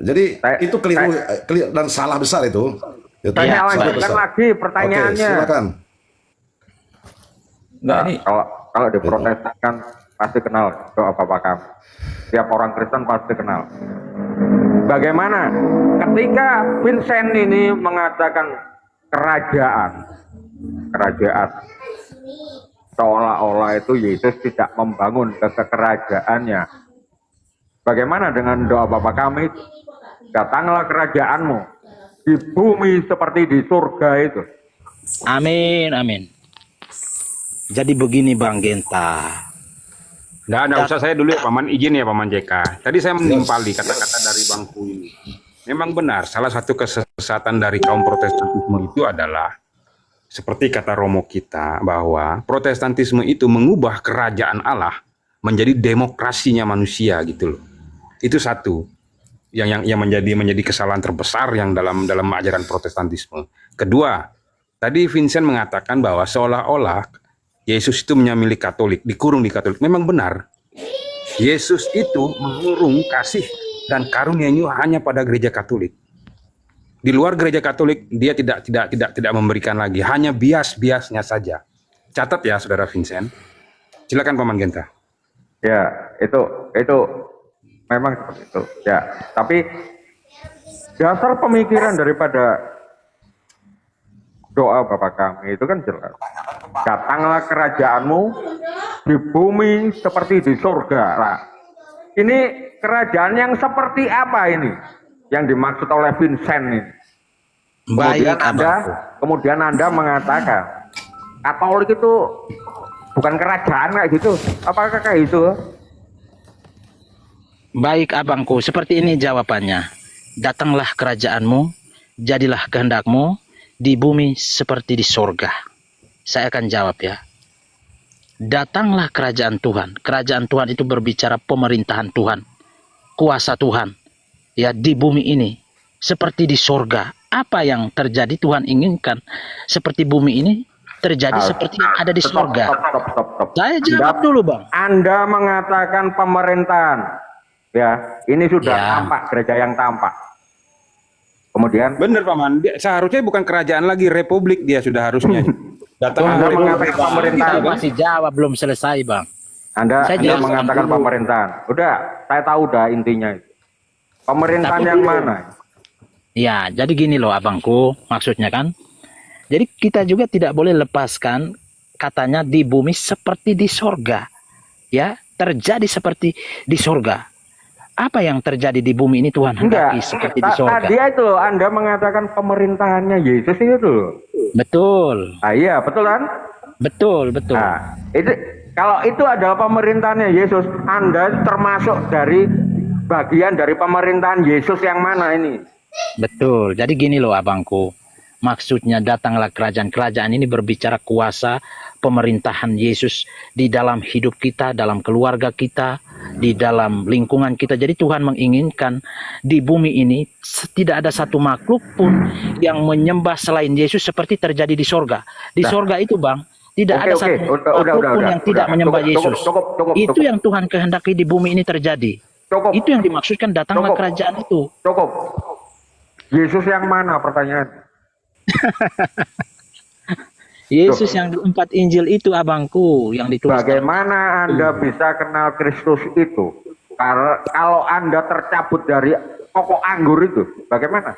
Jadi itu keliru dan salah besar itu. Itu Saya salah lanjutkan besar. lagi pertanyaannya. Oke, silakan. Enggak, ini Kalau di Protestan kan pasti kenal doa Bapa Kami. Setiap orang Kristen pasti kenal. Bagaimana ketika Vincent ini mengatakan kerajaan seolah-olah itu Yesus tidak membangun kekerajaannya. Bagaimana dengan doa Bapa Kami? Datanglah kerajaanmu di bumi seperti di surga itu. Amin, amin. Jadi begini Bang Genta. Nggak usah saya dulu ya, Paman, izin ya Paman JK. Tadi saya menimpali kata-kata dari Bangku ini. Memang benar, salah satu kesesatan dari kaum Protestantisme itu adalah seperti kata Romo kita, bahwa Protestantisme itu mengubah kerajaan Allah menjadi demokrasinya manusia gitu loh. Itu satu yang menjadi kesalahan terbesar yang dalam ajaran Protestantisme. Kedua, tadi Vincent mengatakan bahwa seolah-olah Yesus itu menyamili Katolik, dikurung di Katolik. Memang benar. Yesus itu mengurung kasih dan karunia-Nya hanya pada gereja Katolik. Di luar gereja Katolik dia tidak memberikan lagi, hanya bias-biasnya saja. Catat ya Saudara Vincent. Silakan Paman Genta. Ya, itu memang seperti itu. Ya, tapi dasar pemikiran daripada doa Bapa Kami itu kan jelas. Datanglah kerajaanmu di bumi seperti di surga. Nah, ini kerajaan yang seperti apa ini yang dimaksud oleh Vincent ini? Kemudian Anda mengatakan Katolik itu bukan kerajaan kayak gitu. Apakah kayak itu? Baik abangku, seperti ini jawabannya. Datanglah kerajaanmu, jadilah kehendakmu di bumi seperti di sorga. Saya akan jawab ya. Datanglah kerajaan Tuhan. Kerajaan Tuhan itu berbicara pemerintahan Tuhan, kuasa Tuhan ya di bumi ini seperti di sorga. Apa yang terjadi Tuhan inginkan seperti bumi ini terjadi seperti yang ada di sorga. Stop. Saya jawab dulu Bang. Anda mengatakan pemerintahan. Ya, ini sudah tampak gereja yang tampak. Kemudian benar Paman, seharusnya bukan kerajaan lagi, republik dia sudah harusnya. Anda mengatakan pemerintahan. Saya masih jawab belum selesai Bang. Anda Saya mengatakan dulu. pemerintahan. Udah, saya tahu dah intinya itu. Pemerintahan yang mana? Ya, jadi gini loh abangku, maksudnya kan. Jadi kita juga tidak boleh lepaskan katanya di bumi seperti di sorga. Ya, terjadi seperti di sorga. Apa yang terjadi di bumi ini Tuhan hendaki seperti di sorga. Tadi itu loh, Anda mengatakan pemerintahannya Yesus itu loh. Betul. Ah, iya, betul kan? Betul. Nah, itu kalau itu adalah pemerintahannya Yesus, Anda termasuk dari bagian dari pemerintahan Yesus yang mana ini? Betul. Jadi gini loh abangku. Maksudnya datanglah kerajaan ini berbicara kuasa pemerintahan Yesus di dalam hidup kita, dalam keluarga kita, di dalam lingkungan kita. Jadi Tuhan menginginkan di bumi ini tidak ada satu makhluk pun yang menyembah selain Yesus seperti terjadi di sorga. Di sorga itu Bang, tidak ada satu makhluk pun yang tidak menyembah Yesus. Itu yang Tuhan kehendaki di bumi ini terjadi. Itu yang dimaksudkan datanglah kerajaan itu. Cukup. Yesus yang mana pertanyaan? Yesus yang di 4 Injil itu abangku yang ditulis. Bagaimana Anda bisa kenal Kristus itu? Kalau Anda tercabut dari pokok anggur itu, bagaimana?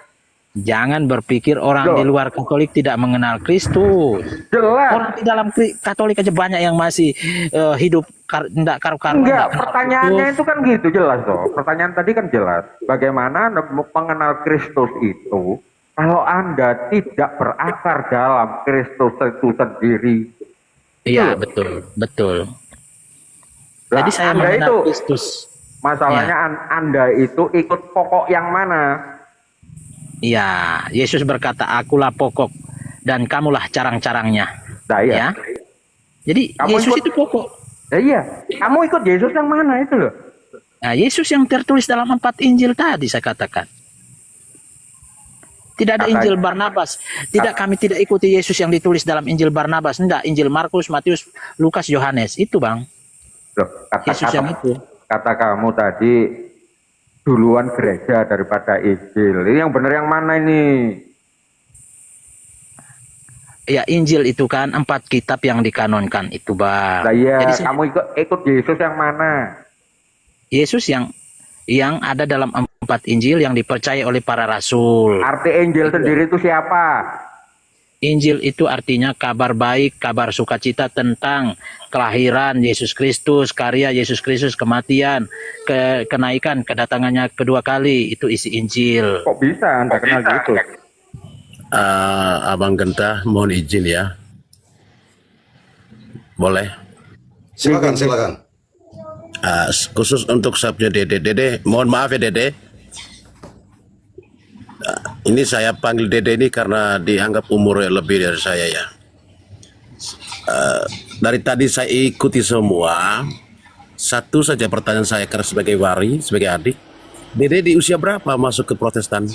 Jangan berpikir orang di luar Katolik tidak mengenal Kristus. Jelas. Orang di dalam Katolik aja banyak yang masih hidup tidak karu-karuan. Enggak, pertanyaannya itu kan gitu, jelas toh. Pertanyaan tadi kan jelas. Bagaimana mengenal Kristus itu kalau Anda tidak berakar dalam Kristus itu sendiri? Iya, betul, betul. Nah, Jadi saya Anda mengenal itu, Kristus. masalahnya Anda itu ikut pokok yang mana? Iya, Yesus berkata, "Akulah pokok dan kamulah carang-carangnya." Nah, iya. Ya. Jadi Kamu Yesus ikut- itu pokok. Ya, iya, kamu ikut Yesus yang mana itu loh? Nah, Yesus yang tertulis dalam 4 Injil tadi saya katakan. Tidak ada Katanya- Injil Barnabas. Kami tidak ikuti Yesus yang ditulis dalam Injil Barnabas. Tidak, Injil Markus, Matius, Lukas, Yohanes. Itu, Bang. Loh, Yesus yang itu. kata kamu tadi duluan gereja daripada Injil. Ini yang benar yang mana ini? Ya, Injil itu kan 4 kitab yang dikanonkan itu, Bang. Nah, iya, Jadi kamu ikut Yesus yang mana? Yesus yang ada dalam 4 Injil yang dipercaya oleh para rasul. Arti Injil sendiri itu siapa? Injil itu artinya kabar baik, kabar sukacita tentang kelahiran Yesus Kristus, karya Yesus Kristus, kematian, kenaikan, kedatangannya kedua kali. Itu isi Injil. Kok bisa Anda kenal gitu? Abang Genta, mohon izin ya. Boleh? Silakan. Khusus untuk subnya Dede, mohon maaf ya Dede. Ini saya panggil Dede ini karena dianggap umurnya lebih dari saya ya. Dari tadi saya ikuti semua. Satu saja pertanyaan saya karena sebagai wari, sebagai adik. Dede di usia berapa masuk ke Protestan?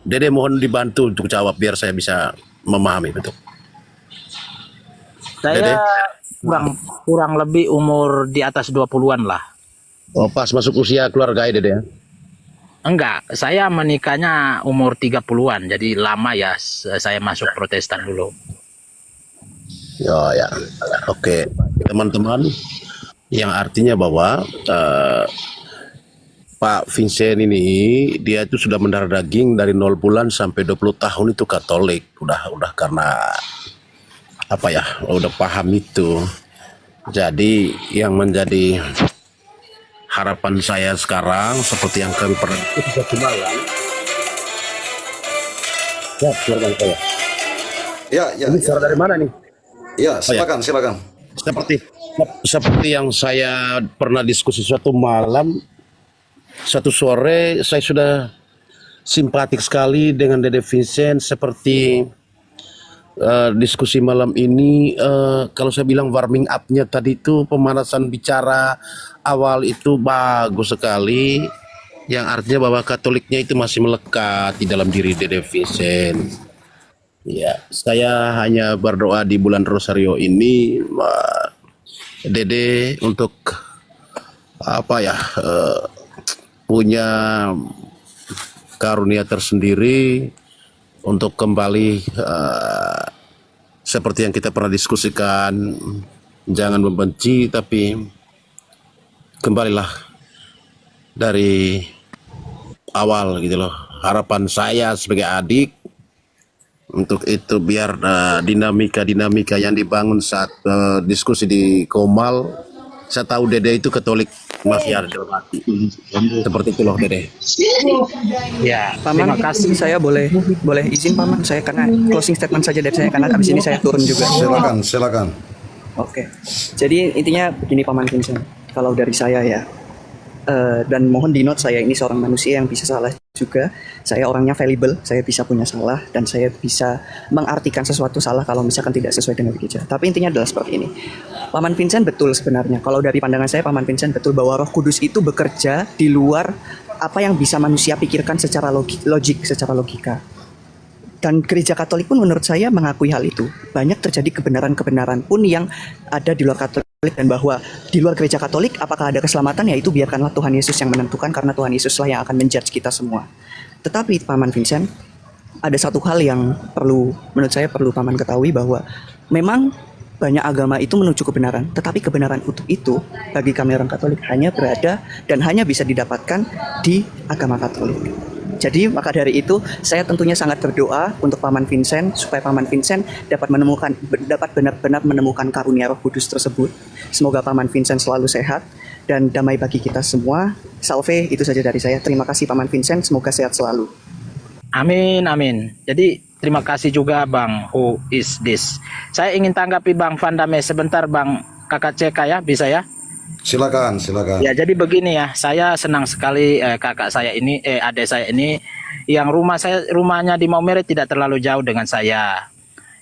Dede mohon dibantu untuk jawab biar saya bisa memahami betul. Dede? Saya kurang lebih umur di atas 20-an lah. Oh, pas masuk usia keluarga ya Dede ya? Enggak, saya menikahnya umur 30-an. Jadi lama ya saya masuk Protestan dulu. Ya. Oke, teman-teman, yang artinya bahwa Pak Vincent ini dia itu sudah mendarah daging dari 0 bulan sampai 20 tahun itu Katolik. Udah karena apa ya? Udah paham itu. Jadi yang menjadi harapan saya sekarang seperti yang kami pernah satu malam. Ya, silakan saya. Ya. Ini suara dari mana nih? Ya, silakan. Seperti yang saya pernah diskusi suatu malam, satu sore saya sudah simpatik sekali dengan Dede Vincent seperti diskusi malam ini. Kalau saya bilang warming up-nya tadi itu pemanasan bicara awal itu bagus sekali, yang artinya bahwa Katoliknya itu masih melekat di dalam diri Dede Vincent. Ya, saya hanya berdoa di bulan Rosario ini, Dede untuk apa ya, punya karunia tersendiri untuk kembali seperti yang kita pernah diskusikan, jangan membenci tapi kembalilah dari awal gitu loh. Harapan saya sebagai adik untuk itu biar dinamika yang dibangun saat diskusi di Komal, saya tahu Dede itu Katolik masih ada dalam hati. Seperti itu loh Dede. Ya, Paman, terima kasih. saya boleh izin Paman, saya karena closing statement saja dari saya karena habis ini saya turun juga. Silakan. Oke. Jadi intinya begini Paman Vincent, kalau dari saya ya, dan mohon di note saya ini seorang manusia yang bisa salah juga. Saya orangnya fallible, saya bisa punya salah dan saya bisa mengartikan sesuatu salah kalau misalkan tidak sesuai dengan gereja. Tapi intinya adalah seperti ini. Paman Vincent betul sebenarnya. Kalau dari pandangan saya, Paman Vincent betul bahwa Roh Kudus itu bekerja di luar apa yang bisa manusia pikirkan secara logik, secara logika. Dan gereja Katolik pun menurut saya mengakui hal itu. Banyak terjadi kebenaran-kebenaran pun yang ada di luar Katolik, dan bahwa di luar gereja Katolik apakah ada keselamatan, ya itu biarkanlah Tuhan Yesus yang menentukan, karena Tuhan Yesuslah yang akan menjudge kita semua. Tetapi Paman Vincent, ada satu hal yang menurut saya perlu Paman ketahui, bahwa memang banyak agama itu menuju kebenaran, tetapi kebenaran utuh itu bagi kami orang Katolik hanya berada dan hanya bisa didapatkan di agama Katolik. Jadi maka dari itu saya tentunya sangat berdoa untuk Paman Vincent supaya Paman Vincent dapat benar-benar menemukan karunia Roh Kudus tersebut. Semoga Paman Vincent selalu sehat dan damai bagi kita semua. Salve, itu saja dari saya. Terima kasih Paman Vincent, semoga sehat selalu. Amin, amin. Jadi terima kasih juga Bang Who is this. Saya ingin tanggapi Bang Vandame sebentar Bang Kakak CK ya, bisa ya? Silakan, silakan. Ya, jadi begini ya, saya senang sekali kakak saya ini, adik saya ini, yang rumahnya di Maumere tidak terlalu jauh dengan saya.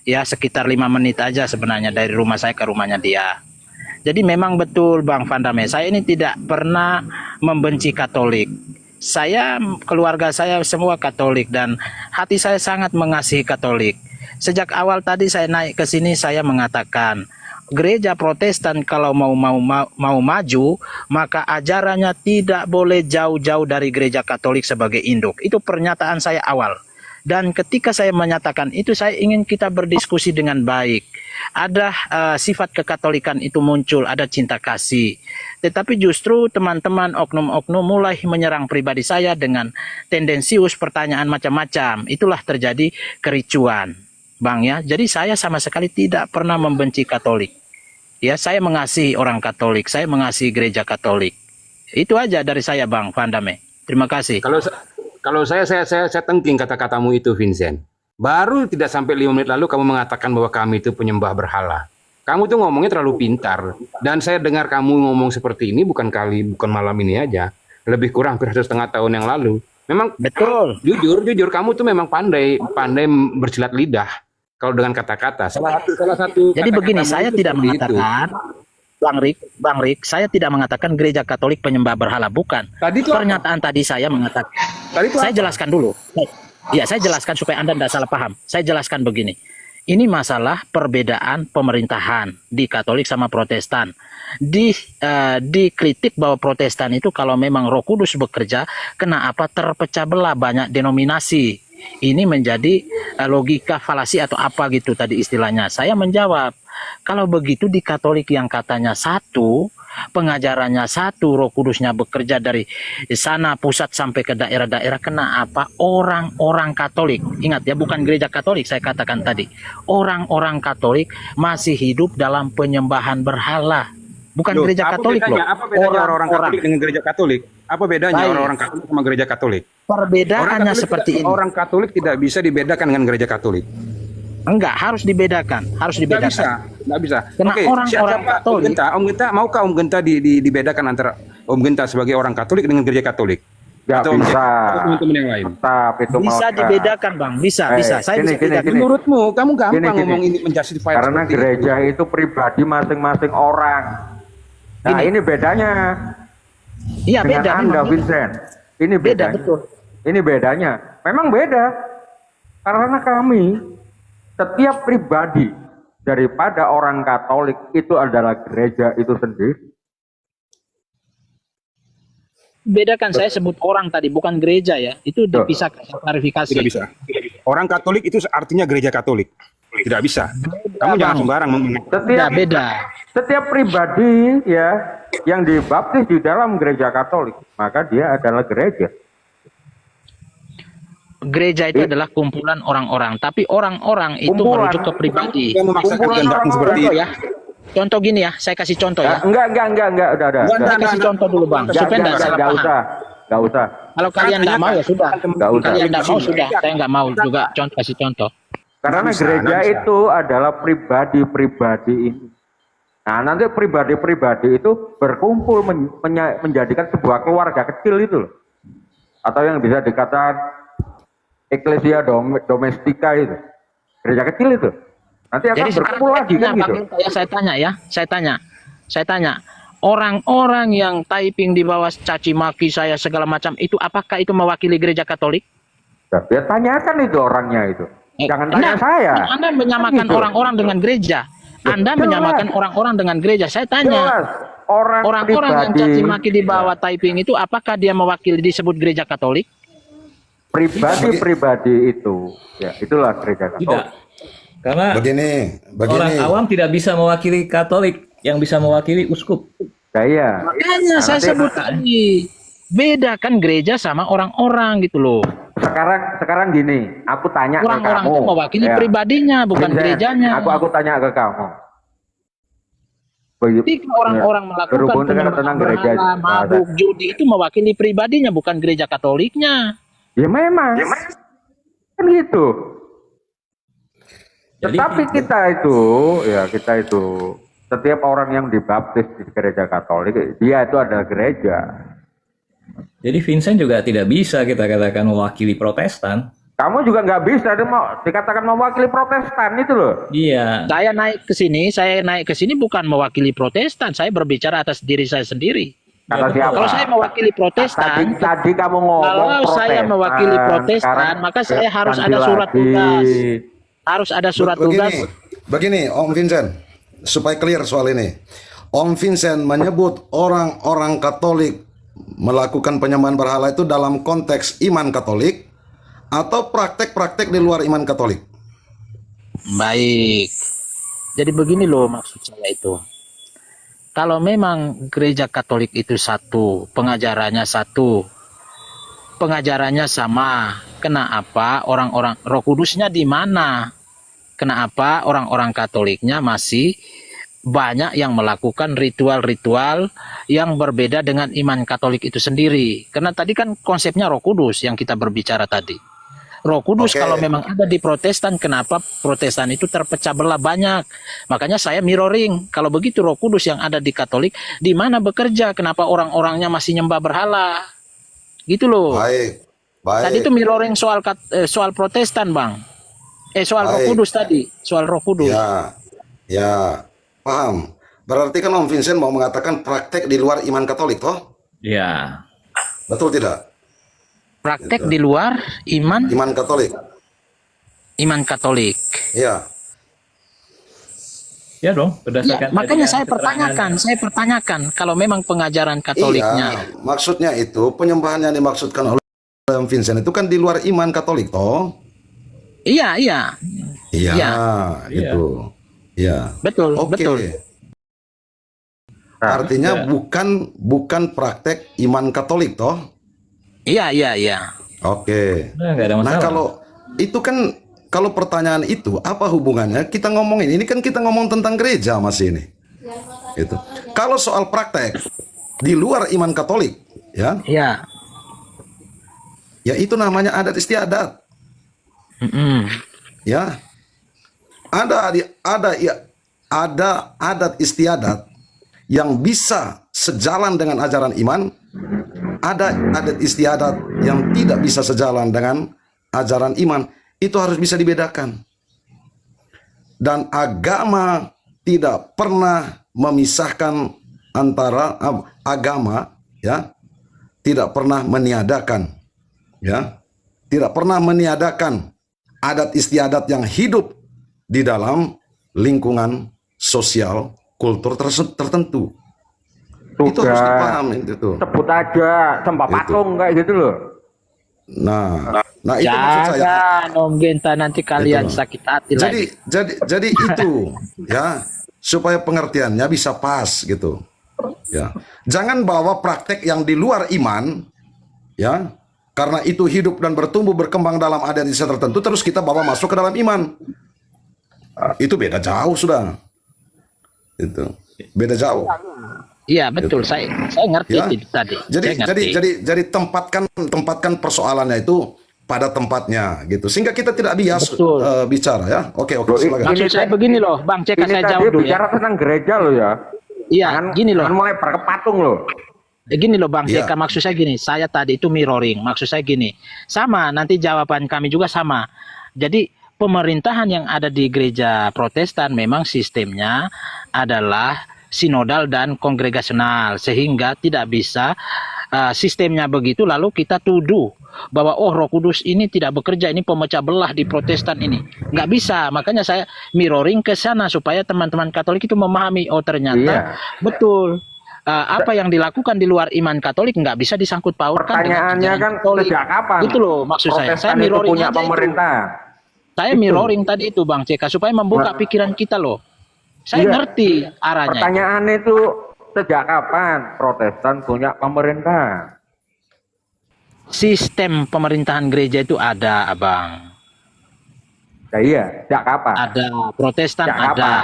Ya, sekitar 5 menit aja sebenarnya dari rumah saya ke rumahnya dia. Jadi memang betul Bang Vandame, saya ini tidak pernah membenci Katolik. Saya, keluarga saya semua Katolik dan hati saya sangat mengasihi Katolik. Sejak awal tadi saya naik ke sini saya mengatakan, gereja Protestan kalau mau maju, maka ajarannya tidak boleh jauh-jauh dari gereja Katolik sebagai induk. Itu pernyataan saya awal. Dan ketika saya menyatakan itu, saya ingin kita berdiskusi dengan baik. Ada sifat kekatolikan itu muncul, ada cinta kasih. Tetapi justru teman-teman oknum-oknum mulai menyerang pribadi saya dengan tendensius pertanyaan macam-macam. Itulah terjadi kericuan, Bang ya. Jadi saya sama sekali tidak pernah membenci Katolik. Ya, saya mengasihi orang Katolik, saya mengasihi gereja Katolik. Itu aja dari saya Bang Vandame. Terima kasih. Kalau saya tengking kata-katamu itu, Vincent. Baru tidak sampai 5 menit lalu kamu mengatakan bahwa kami itu penyembah berhala. Kamu tuh ngomongnya terlalu pintar. Dan saya dengar kamu ngomong seperti ini bukan malam ini aja. Lebih kurang hampir 1,5 tahun yang lalu. Memang betul. Jujur kamu tuh memang pandai bersilat lidah. Kalau dengan kata-kata. Salah satu. Jadi begini, saya tidak mengatakan Bang Rik, saya tidak mengatakan gereja Katolik penyembah berhala, bukan. Pernyataan tadi saya mengatakan. Saya jelaskan dulu. Ya, saya jelaskan supaya Anda tidak salah paham. Saya jelaskan begini. Ini masalah perbedaan pemerintahan di Katolik sama Protestan. Dikritik bahwa Protestan itu kalau memang Roh Kudus bekerja, kenapa terpecah belah banyak denominasi? Ini menjadi logika falasi atau apa gitu tadi istilahnya. Saya menjawab, kalau begitu di Katolik yang katanya satu, pengajarannya satu, Roh Kudusnya bekerja dari sana pusat sampai ke daerah-daerah, kenapa orang-orang Katolik, ingat ya, bukan gereja Katolik saya katakan tadi, orang-orang Katolik masih hidup dalam penyembahan berhala, bukan gereja Katolik loh. Apa bedanya orang Katolik dengan gereja Katolik? Apa bedanya orang-orang Katolik sama gereja Katolik? Perbedaannya seperti ini. Orang Katolik tidak bisa dibedakan dengan gereja Katolik. Enggak, harus dibedakan. Nggak bisa. Karena Oke, orang-orang Katolik. Om Genta, maukah Om Genta dibedakan antara Om Genta sebagai orang Katolik dengan gereja Katolik? Nggak bisa. Atau teman-teman yang lain? Tetap itu Bisa dibedakan Bang, bisa. Saya bisa bedakan. Menurutmu, kamu gampang Gini. ngomong ini menjustify Karena seperti gereja itu pribadi masing-masing orang. Nah, ini bedanya. Iya, dengan beda. Anda, Memang Vincent. Ini beda, bedanya. betul. Ini bedanya. Memang beda. Karena kami, setiap pribadi daripada orang Katolik itu adalah gereja itu sendiri. Bedakan, saya sebut orang tadi, bukan gereja ya. Itu dipisahkan, klarifikasi. Tidak bisa. Orang Katolik itu artinya gereja Katolik. Tidak bisa. Kamu jangan sembarang ngomong. Beda. Setiap pribadi ya yang dibaptis di dalam gereja Katolik, maka dia adalah gereja. Gereja itu adalah kumpulan orang-orang, tapi orang-orang itu merujuk ke pribadi. Contoh ya. Contoh gini ya, saya kasih contoh ya. Enggak, udah. Saya kasih contoh dulu Bang, supaya tidak salah paham. Enggak usah. Kalau kalian tidak mau ya sudah. Enggak usah. Kalian tidak mau sudah, saya nggak mau juga kasih contoh. Karena gereja itu adalah pribadi-pribadi ini. Nah, nanti pribadi-pribadi itu berkumpul menjadikan sebuah keluarga kecil itu loh. Atau yang bisa dikatakan eklesia domestika itu. Gereja kecil itu. Nanti akan berkumpul lagi kan gitu. Saya tanya. Orang-orang yang typing di bawah caci maki saya segala macam itu, apakah itu mewakili gereja Katolik? Ya tanyakan itu orangnya itu. Jangan tanya saya. Anda menyamakan orang-orang dengan gereja. Anda menyamakan orang-orang dengan gereja. Saya tanya. Orang-orang yang caci maki di bawah typing itu, apakah dia mewakili disebut gereja Katolik? Pribadi itu, ya itulah gereja Katolik. Tidak. Karena begini. orang awam tidak bisa mewakili Katolik, yang bisa mewakili uskup. Iya. Makanya saya sebut tadi. Bedakan gereja sama orang-orang gitu loh. Sekarang gini, aku tanya ke Orang-orang kamu. itu mewakili ya. pribadinya, bukan Vincent, gerejanya. Aku tanya ke kamu. Ketika orang-orang melakukan Berhubung dengan penyembahan tentang gereja, berhala, mabuk, judi, itu mewakili pribadinya, bukan gereja Katoliknya. ya memang, kan gitu. Jadi Tetapi kita itu, setiap orang yang dibaptis di gereja Katolik, dia itu adalah gereja. Jadi Vincent juga tidak bisa kita katakan mewakili Protestan. Kamu juga nggak bisa dikatakan mewakili Protestan itu loh. Iya. Saya naik ke sini bukan mewakili Protestan, saya berbicara atas diri saya sendiri. Kata siapa? Kalau saya mewakili Protestan, Tadi kamu ngomong kalau saya mewakili Protestan, sekarang maka saya harus ganti ada surat lagi. tugas. Harus ada surat tugas. Begini, Om Vincent, supaya clear soal ini. Om Vincent menyebut orang-orang Katolik melakukan penyembahan berhala itu dalam konteks iman Katolik atau praktek-praktek di luar iman Katolik? Baik. Jadi begini loh maksud saya itu. Kalau memang gereja Katolik itu satu, pengajarannya sama, kenapa orang-orang Roh Kudusnya di mana? Kenapa orang-orang Katoliknya masih banyak yang melakukan ritual-ritual yang berbeda dengan iman Katolik itu sendiri? Karena tadi kan konsepnya Roh Kudus yang kita berbicara tadi. Roh Kudus Oke. kalau memang ada di Protestan, kenapa Protestan itu terpecah belah banyak? Makanya saya mirroring. Kalau begitu Roh Kudus yang ada di Katolik, di mana bekerja? Kenapa orang-orangnya masih nyembah berhala? Gitu loh. Baik, Tadi itu mirroring soal Protestan, Bang. Soal Roh Baik. Kudus tadi, soal Roh Kudus. Ya, paham. Berarti kan Om Vincent mau mengatakan praktek di luar iman Katolik, toh? Ya. Betul tidak? Praktek di luar iman Katolik. Iman Katolik. Iya. Ya dong, Ya, berdasarkan makanya tadi saya keterangan. pertanyakan kalau memang pengajaran Katoliknya. Iya, maksudnya itu penyembahan yang dimaksudkan oleh Om Vincent itu kan di luar iman Katolik, toh? Iya. Iya, Iya. gitu. Iya. Betul, Oke. betul. Artinya bukan praktek iman Katolik, toh? Iya. Oke. Nah, nggak ada masalah. Nah, kalau pertanyaan itu apa hubungannya kita ngomongin ini kan kita ngomong tentang gereja masih ini. Itu. Kalau soal praktek di luar iman Katolik, ya. Iya. Ya itu namanya adat istiadat. Ya. Ada adat istiadat yang bisa sejalan dengan ajaran iman, ada adat istiadat yang tidak bisa sejalan dengan ajaran iman. Itu harus bisa dibedakan. Dan agama tidak pernah memisahkan antara agama, ya, tidak pernah meniadakan, ya, tidak pernah meniadakan adat istiadat yang hidup di dalam lingkungan sosial kultur tertentu. Itu harus dipahami itu. Sebut aja sembah patung kayak gitu loh. Nah itu maksud saya. Jangan Om Genta, nanti kalian Itu. sakit hati lagi. Jadi itu ya supaya pengertiannya bisa pas gitu. Ya. Jangan bawa praktek yang di luar iman, ya. Karena itu hidup dan bertumbuh berkembang dalam adat istiadat tertentu terus kita bawa masuk ke dalam iman. Itu beda jauh sudah. Itu. Beda jauh. Iya betul, saya ngerti Ya. itu tadi. Saya ngerti. Jadi tempatkan persoalannya itu pada tempatnya gitu. Sehingga kita tidak bias Betul. bicara ya. Oke, silakan. Maksud saya begini loh, Bang Cek, Ini saya tadi jawab dulu ya. bicara tentang gereja loh ya. Iya, gini loh. Jangan mulai ke patung loh. Gini loh Bang Iya. Cek, maksud saya gini, saya tadi itu mirroring. Maksud saya gini, sama, nanti jawaban kami juga sama. Jadi pemerintahan yang ada di gereja Protestan memang sistemnya adalah sinodal dan kongregasional, sehingga tidak bisa sistemnya begitu lalu kita tuduh bahwa oh Roh Kudus ini tidak bekerja, ini pemecah belah di Protestan ini. Nggak bisa, makanya saya mirroring ke sana supaya teman-teman Katolik itu memahami, oh ternyata betul. Apa yang dilakukan di luar iman Katolik nggak bisa disangkut pautkan dengan Pertanyaannya ajaran kan Katolik. sejak kapan? Itu loh maksud saya. Saya Protestan itu mirroring punya aja pemerintah. itu. Saya mirroring tadi itu Bang CK supaya membuka pikiran kita loh. Saya Iya. ngerti arahnya. Pertanyaan itu sejak kapan Protestan punya pemerintah? sistem pemerintahan gereja itu ada, Abang. Ya iya, sejak kapan? Ada Protestan, Sejak ada. kapan?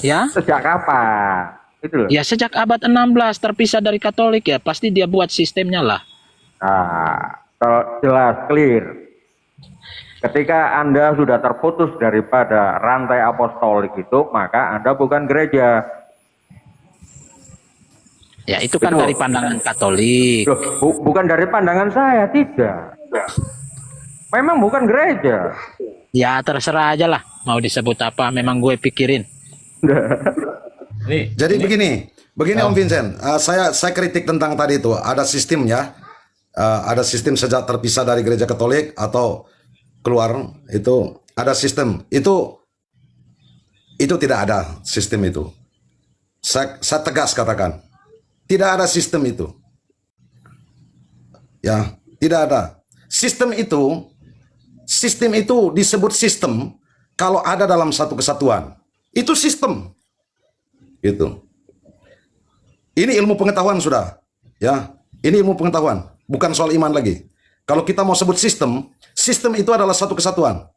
Ya? Sejak kapan? Itu loh. Ya sejak abad 16 terpisah dari Katolik ya, pasti dia buat sistemnya lah. Nah, jelas, clear. Ketika Anda sudah terputus daripada rantai apostolik itu, maka Anda bukan gereja. Ya itu kan Betul. dari pandangan Katolik. Loh, bukan dari pandangan saya, tidak. Memang bukan gereja. Ya terserah aja lah, mau disebut apa, memang gue pikirin. Jadi begini Om Vincent, saya kritik tentang tadi itu ada sistemnya, ada sistem sejak terpisah dari gereja Katolik atau keluar itu ada sistem itu tidak ada sistem itu. Saya tegas katakan tidak ada sistem itu, ya tidak ada sistem itu. Sistem itu disebut sistem kalau ada dalam satu kesatuan. Itu sistem. Gitu. Ini ilmu pengetahuan sudah. Ya, ini ilmu pengetahuan, bukan soal iman lagi. Kalau kita mau sebut sistem, sistem itu adalah satu kesatuan.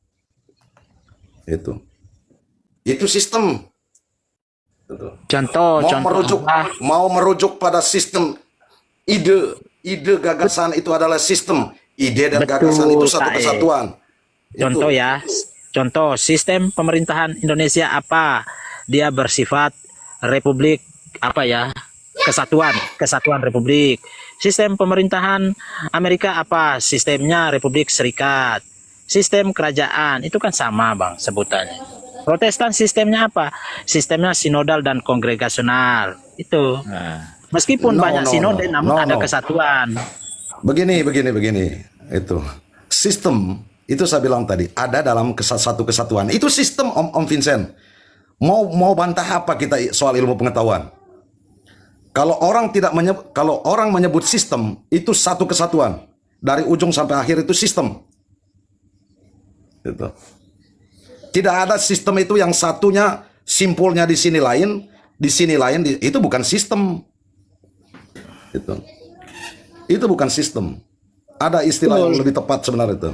Itu sistem. Contoh Mau merujuk pada sistem, ide gagasan itu adalah sistem. Ide dan gagasan itu satu kesatuan. Contoh ya, contoh sistem pemerintahan Indonesia apa? Dia bersifat republik apa ya? Kesatuan republik. Sistem pemerintahan Amerika apa? Sistemnya Republik Serikat. Sistem kerajaan itu kan sama, Bang, sebutannya. Protestan sistemnya apa? Sistemnya sinodal dan kongregasional. Itu. Meskipun banyak sinode namun ada kesatuan. Begini. Itu sistem itu saya bilang tadi ada dalam satu kesatuan. Itu sistem Om Vincent. Mau bantah apa kita soal ilmu pengetahuan? Kalau orang menyebut sistem itu satu kesatuan dari ujung sampai akhir itu sistem. Itu. Tidak ada sistem itu yang satunya simpulnya di sini lain, itu bukan sistem. Itu bukan sistem. Ada istilah yang lebih tepat sebenarnya itu.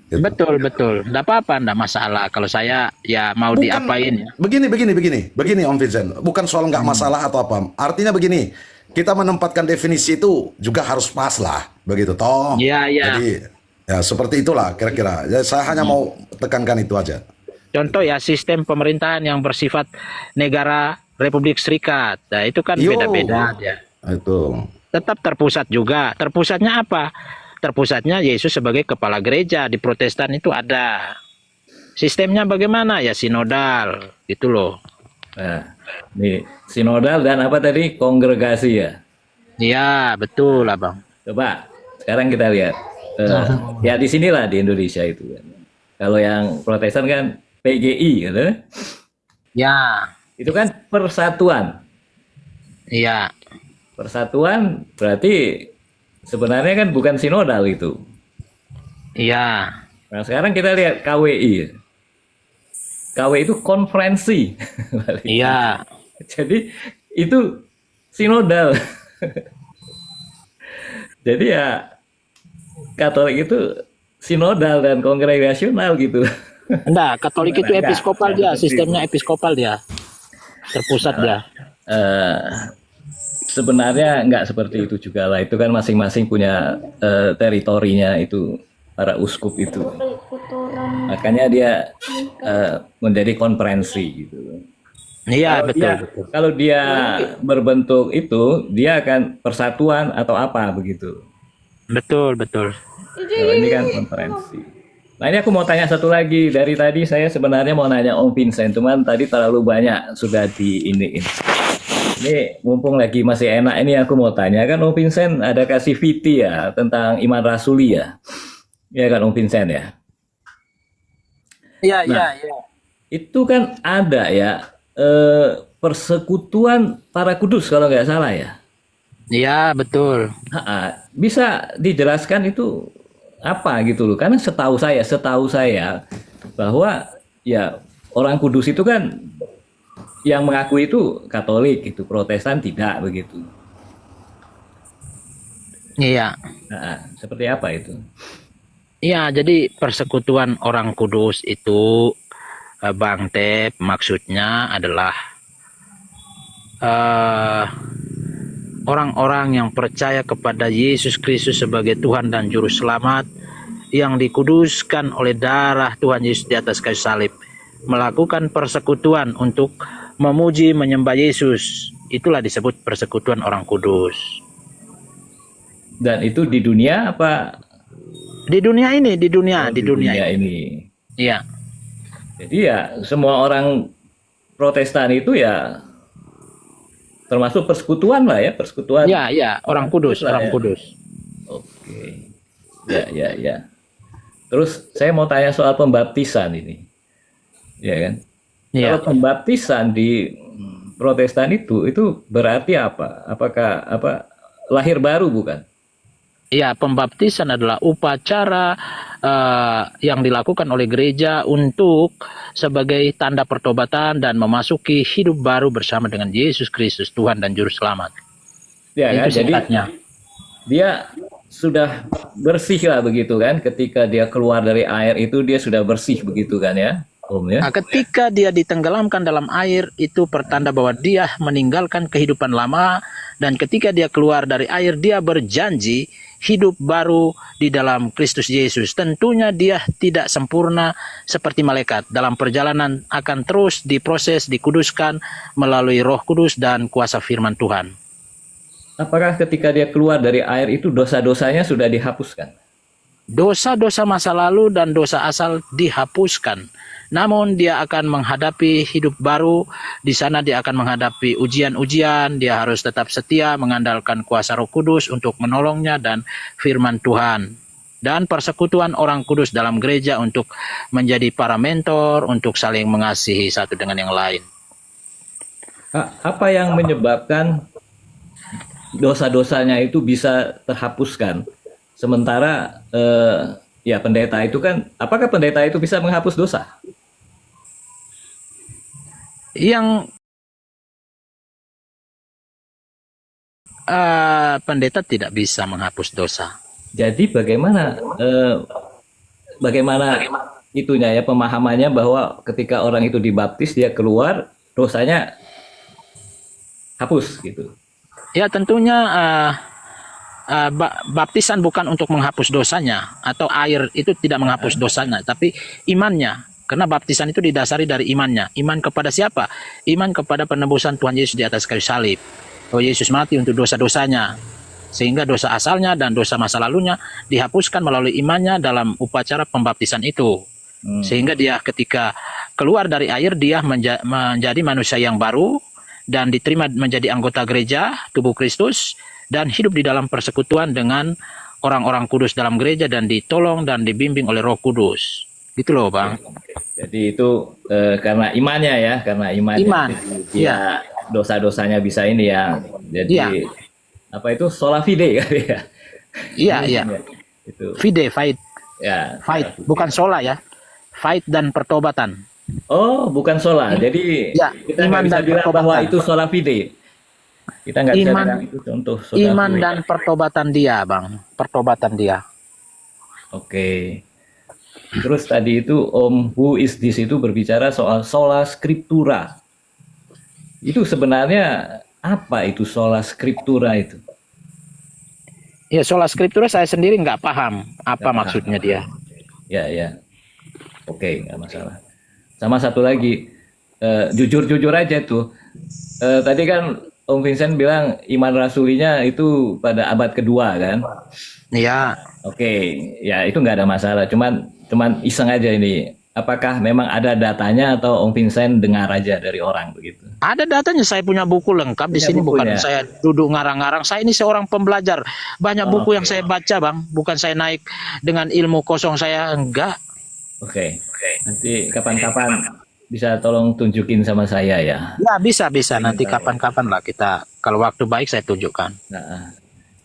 Gitu. Betul. Nggak apa-apa, nggak masalah. Kalau saya ya mau diapain ya. Begini Om Vincent. Bukan soal nggak masalah atau apa. Artinya begini, kita menempatkan definisi itu juga harus pas lah, begitu toh. Iya. Jadi ya seperti itulah kira-kira. Ya, saya hanya mau tekankan itu aja. Contoh ya sistem pemerintahan yang bersifat negara Republik Serikat. Nah itu kan beda-beda ya. Itu. Tetap terpusat juga. Terpusatnya apa? Terpusatnya Yesus sebagai kepala gereja. Di Protestan itu ada. Sistemnya bagaimana? Ya sinodal. Gitu loh. Nah, nih sinodal dan apa tadi? Kongregasi ya? Iya, betul Abang. Coba, sekarang kita lihat. Ya di sinilah di Indonesia itu kan. Kalau yang Protestan kan PGI gitu. Ya. Itu kan persatuan. Iya. Persatuan berarti sebenarnya kan bukan sinodal itu. Iya. Nah sekarang kita lihat KWI. KWI itu konferensi. Iya. Jadi itu sinodal. Jadi ya Katolik itu sinodal dan kongregasional gitu. Enggak, Katolik itu episkopal dia, sistemnya episkopal dia. Terpusat dia. Sebenarnya nggak seperti itu juga lah. Itu kan masing-masing punya teritorinya itu para uskup itu. Makanya dia menjadi konferensi gitu. Iya betul. Kalau dia berbentuk itu, dia akan persatuan atau apa begitu. Betul. Kalau ini kan konferensi. Nah ini aku mau tanya satu lagi. Dari tadi saya sebenarnya mau nanya Om Vincent, cuman tadi terlalu banyak sudah diiniin. Ini mumpung lagi masih enak ini aku mau tanya kan Om Vincent ada kasih VT ya tentang iman rasuli ya. Iya kan Om Vincent ya? Iya. Itu kan ada ya persekutuan para kudus kalau nggak salah ya. Iya betul. Bisa dijelaskan itu apa gitu loh? Karena setahu saya bahwa ya orang kudus itu kan yang mengaku itu Katolik, itu Protestan tidak begitu. Iya. Nah, seperti apa itu? Iya, jadi persekutuan orang kudus itu Bang Tep maksudnya adalah orang-orang yang percaya kepada Yesus Kristus sebagai Tuhan dan Juru Selamat yang dikuduskan oleh darah Tuhan Yesus di atas kayu salib, melakukan persekutuan untuk memuji menyembah Yesus. Itulah disebut persekutuan orang kudus. Dan itu di dunia apa? Di dunia ini, di dunia ini. Iya. Jadi ya semua orang Protestan itu ya termasuk persekutuan lah ya, persekutuan. Iya, iya, orang kudus, orang kudus. Oke. Ya. Terus saya mau tanya soal pembaptisan ini. Ya kan? Iya. Kalau pembaptisan di Protestan itu berarti apa? Apakah lahir baru bukan? Ya, pembaptisan adalah upacara yang dilakukan oleh gereja untuk sebagai tanda pertobatan dan memasuki hidup baru bersama dengan Yesus Kristus, Tuhan dan Juru Selamat. Ya, itu kan? Jadi singkatnya. dia sudah bersih lah begitu kan? Ketika dia keluar dari air itu dia sudah bersih begitu kan ya, Om ya? Nah, ketika dia ditenggelamkan dalam air itu pertanda bahwa dia meninggalkan kehidupan lama, dan ketika dia keluar dari air dia berjanji hidup baru di dalam Kristus Yesus. Tentunya dia tidak sempurna seperti malaikat. Dalam perjalanan akan terus diproses, dikuduskan melalui Roh Kudus dan kuasa firman Tuhan. Apakah ketika dia keluar dari air itu dosa-dosanya sudah dihapuskan? Dosa-dosa masa lalu dan dosa asal dihapuskan. Namun dia akan menghadapi hidup baru. Di sana dia akan menghadapi ujian-ujian. Dia harus tetap setia mengandalkan kuasa Roh Kudus untuk menolongnya dan firman Tuhan. Dan persekutuan orang kudus dalam gereja untuk menjadi para mentor, untuk saling mengasihi satu dengan yang lain. Apa yang menyebabkan dosa-dosanya itu bisa terhapuskan? Sementara ya pendeta itu kan, apakah pendeta itu bisa menghapus dosa? Yang pendeta tidak bisa menghapus dosa. Jadi bagaimana itunya ya, pemahamannya bahwa ketika orang itu dibaptis dia keluar dosanya hapus gitu? Ya tentunya baptisan bukan untuk menghapus dosanya, atau air itu tidak menghapus dosanya, tapi imannya. Karena baptisan itu didasari dari imannya. Iman kepada siapa? Iman kepada penebusan Tuhan Yesus di atas kayu salib. Bahwa Yesus mati untuk dosa-dosanya. Sehingga dosa asalnya dan dosa masa lalunya dihapuskan melalui imannya dalam upacara pembaptisan itu. Sehingga dia ketika keluar dari air, dia menjadi manusia yang baru dan diterima menjadi anggota gereja, tubuh Kristus, dan hidup di dalam persekutuan dengan orang-orang kudus dalam gereja dan ditolong dan dibimbing oleh Roh Kudus. Gitu loh, Bang. Jadi itu karena imannya ya, karena imannya. Iman. Dia Ya. dosa-dosanya bisa ini ya. Jadi Ya. apa itu sola fide kali ya? Iya, iya. Itu. Fide, fight. Ya. Fight, bukan sola ya. Fight dan pertobatan. Oh, bukan sola. Jadi Ya, kita nggak iman bisa dan bilang bahwa pertobatan. itu sola fide. Kita nggak bisa Iman- bilang itu contoh sola Iman fide. dan pertobatan dia, Bang. Pertobatan dia. Oke. Terus tadi itu Om Who is this itu berbicara soal sola scriptura. Itu sebenarnya apa itu sola scriptura itu? Ya, sola scriptura saya sendiri nggak paham apa maksudnya dia. Ya. Oke, nggak masalah. Sama satu lagi, jujur-jujur aja tuh. Tadi kan Om Vincent bilang iman rasulinya itu pada abad kedua kan? Iya. Oke, ya itu nggak ada masalah. Cuman iseng aja ini. Apakah memang ada datanya atau Om Vincent dengar aja dari orang begitu? Ada datanya, saya punya buku lengkap di Punya sini, bukan bukunya? saya duduk ngarang-ngarang. Saya ini seorang pembelajar. Banyak buku yang saya baca, Bang. Bukan saya naik dengan ilmu kosong saya, enggak. Oke. Nanti kapan-kapan bisa tolong tunjukin sama saya ya. Ya, bisa nanti kapan-kapan lah kita, kalau waktu baik saya tunjukkan. Nah,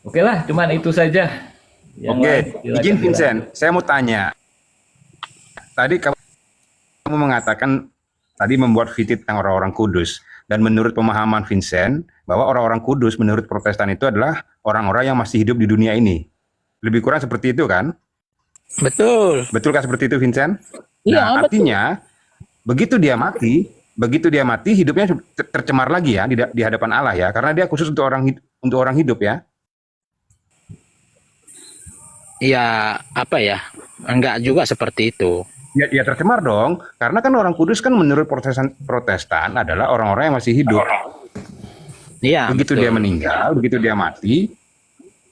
oke lah, cuman itu saja. Yang Oke, lain silakan izin bilang. Vincent, saya mau tanya. Tadi kamu mengatakan tadi membuat fitih tentang orang-orang kudus. dan menurut pemahaman Vincent bahwa orang-orang kudus menurut Protestan itu adalah orang-orang yang masih hidup di dunia ini. Lebih kurang seperti itu kan? Betul. Betulkah seperti itu Vincent? Iya, Nah, artinya begitu dia mati hidupnya tercemar lagi ya di hadapan Allah ya, karena dia khusus untuk orang hidup ya. Ya, apa ya? Enggak juga seperti itu. Ya tercemar dong, karena kan orang kudus kan menurut Protestan adalah orang-orang yang masih hidup. Iya, Begitu betul. dia meninggal, begitu dia mati,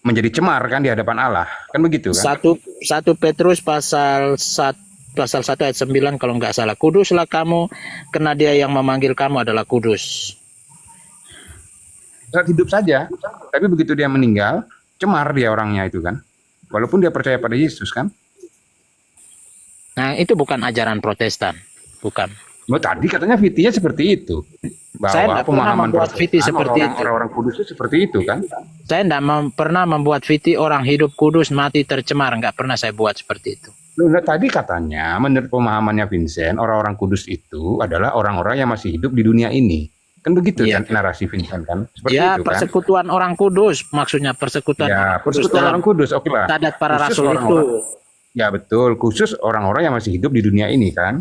menjadi cemar kan di hadapan Allah. Kan begitu kan? 1 Petrus pasal 1 ayat 9 kalau nggak salah. Kuduslah kamu, karena dia yang memanggil kamu adalah kudus. Saat hidup saja, tapi begitu dia meninggal, cemar dia orangnya itu kan. Walaupun dia percaya pada Yesus kan. Nah, itu bukan ajaran Protestan. Bukan. Oh, tadi katanya fitinya seperti itu. Saya Bahwa nggak pernah pemahaman membuat fiti Protestan, seperti itu. orang-orang kudus itu seperti itu kan. Saya tidak pernah membuat fiti orang hidup kudus mati tercemar. Nggak pernah saya buat seperti itu. Nah, tadi katanya menurut pemahamannya Vincent, orang-orang kudus itu adalah orang-orang yang masih hidup di dunia ini. Kan begitu Iya. kan narasi Vincent kan? Seperti Ya, itu kan? persekutuan orang kudus. Maksudnya persekutuan Ya, orang kudus persekutuan dalam orang kudus, oke lah. adat para Khusus rasul itu. orang-orang- Ya betul, khusus orang-orang yang masih hidup di dunia ini kan.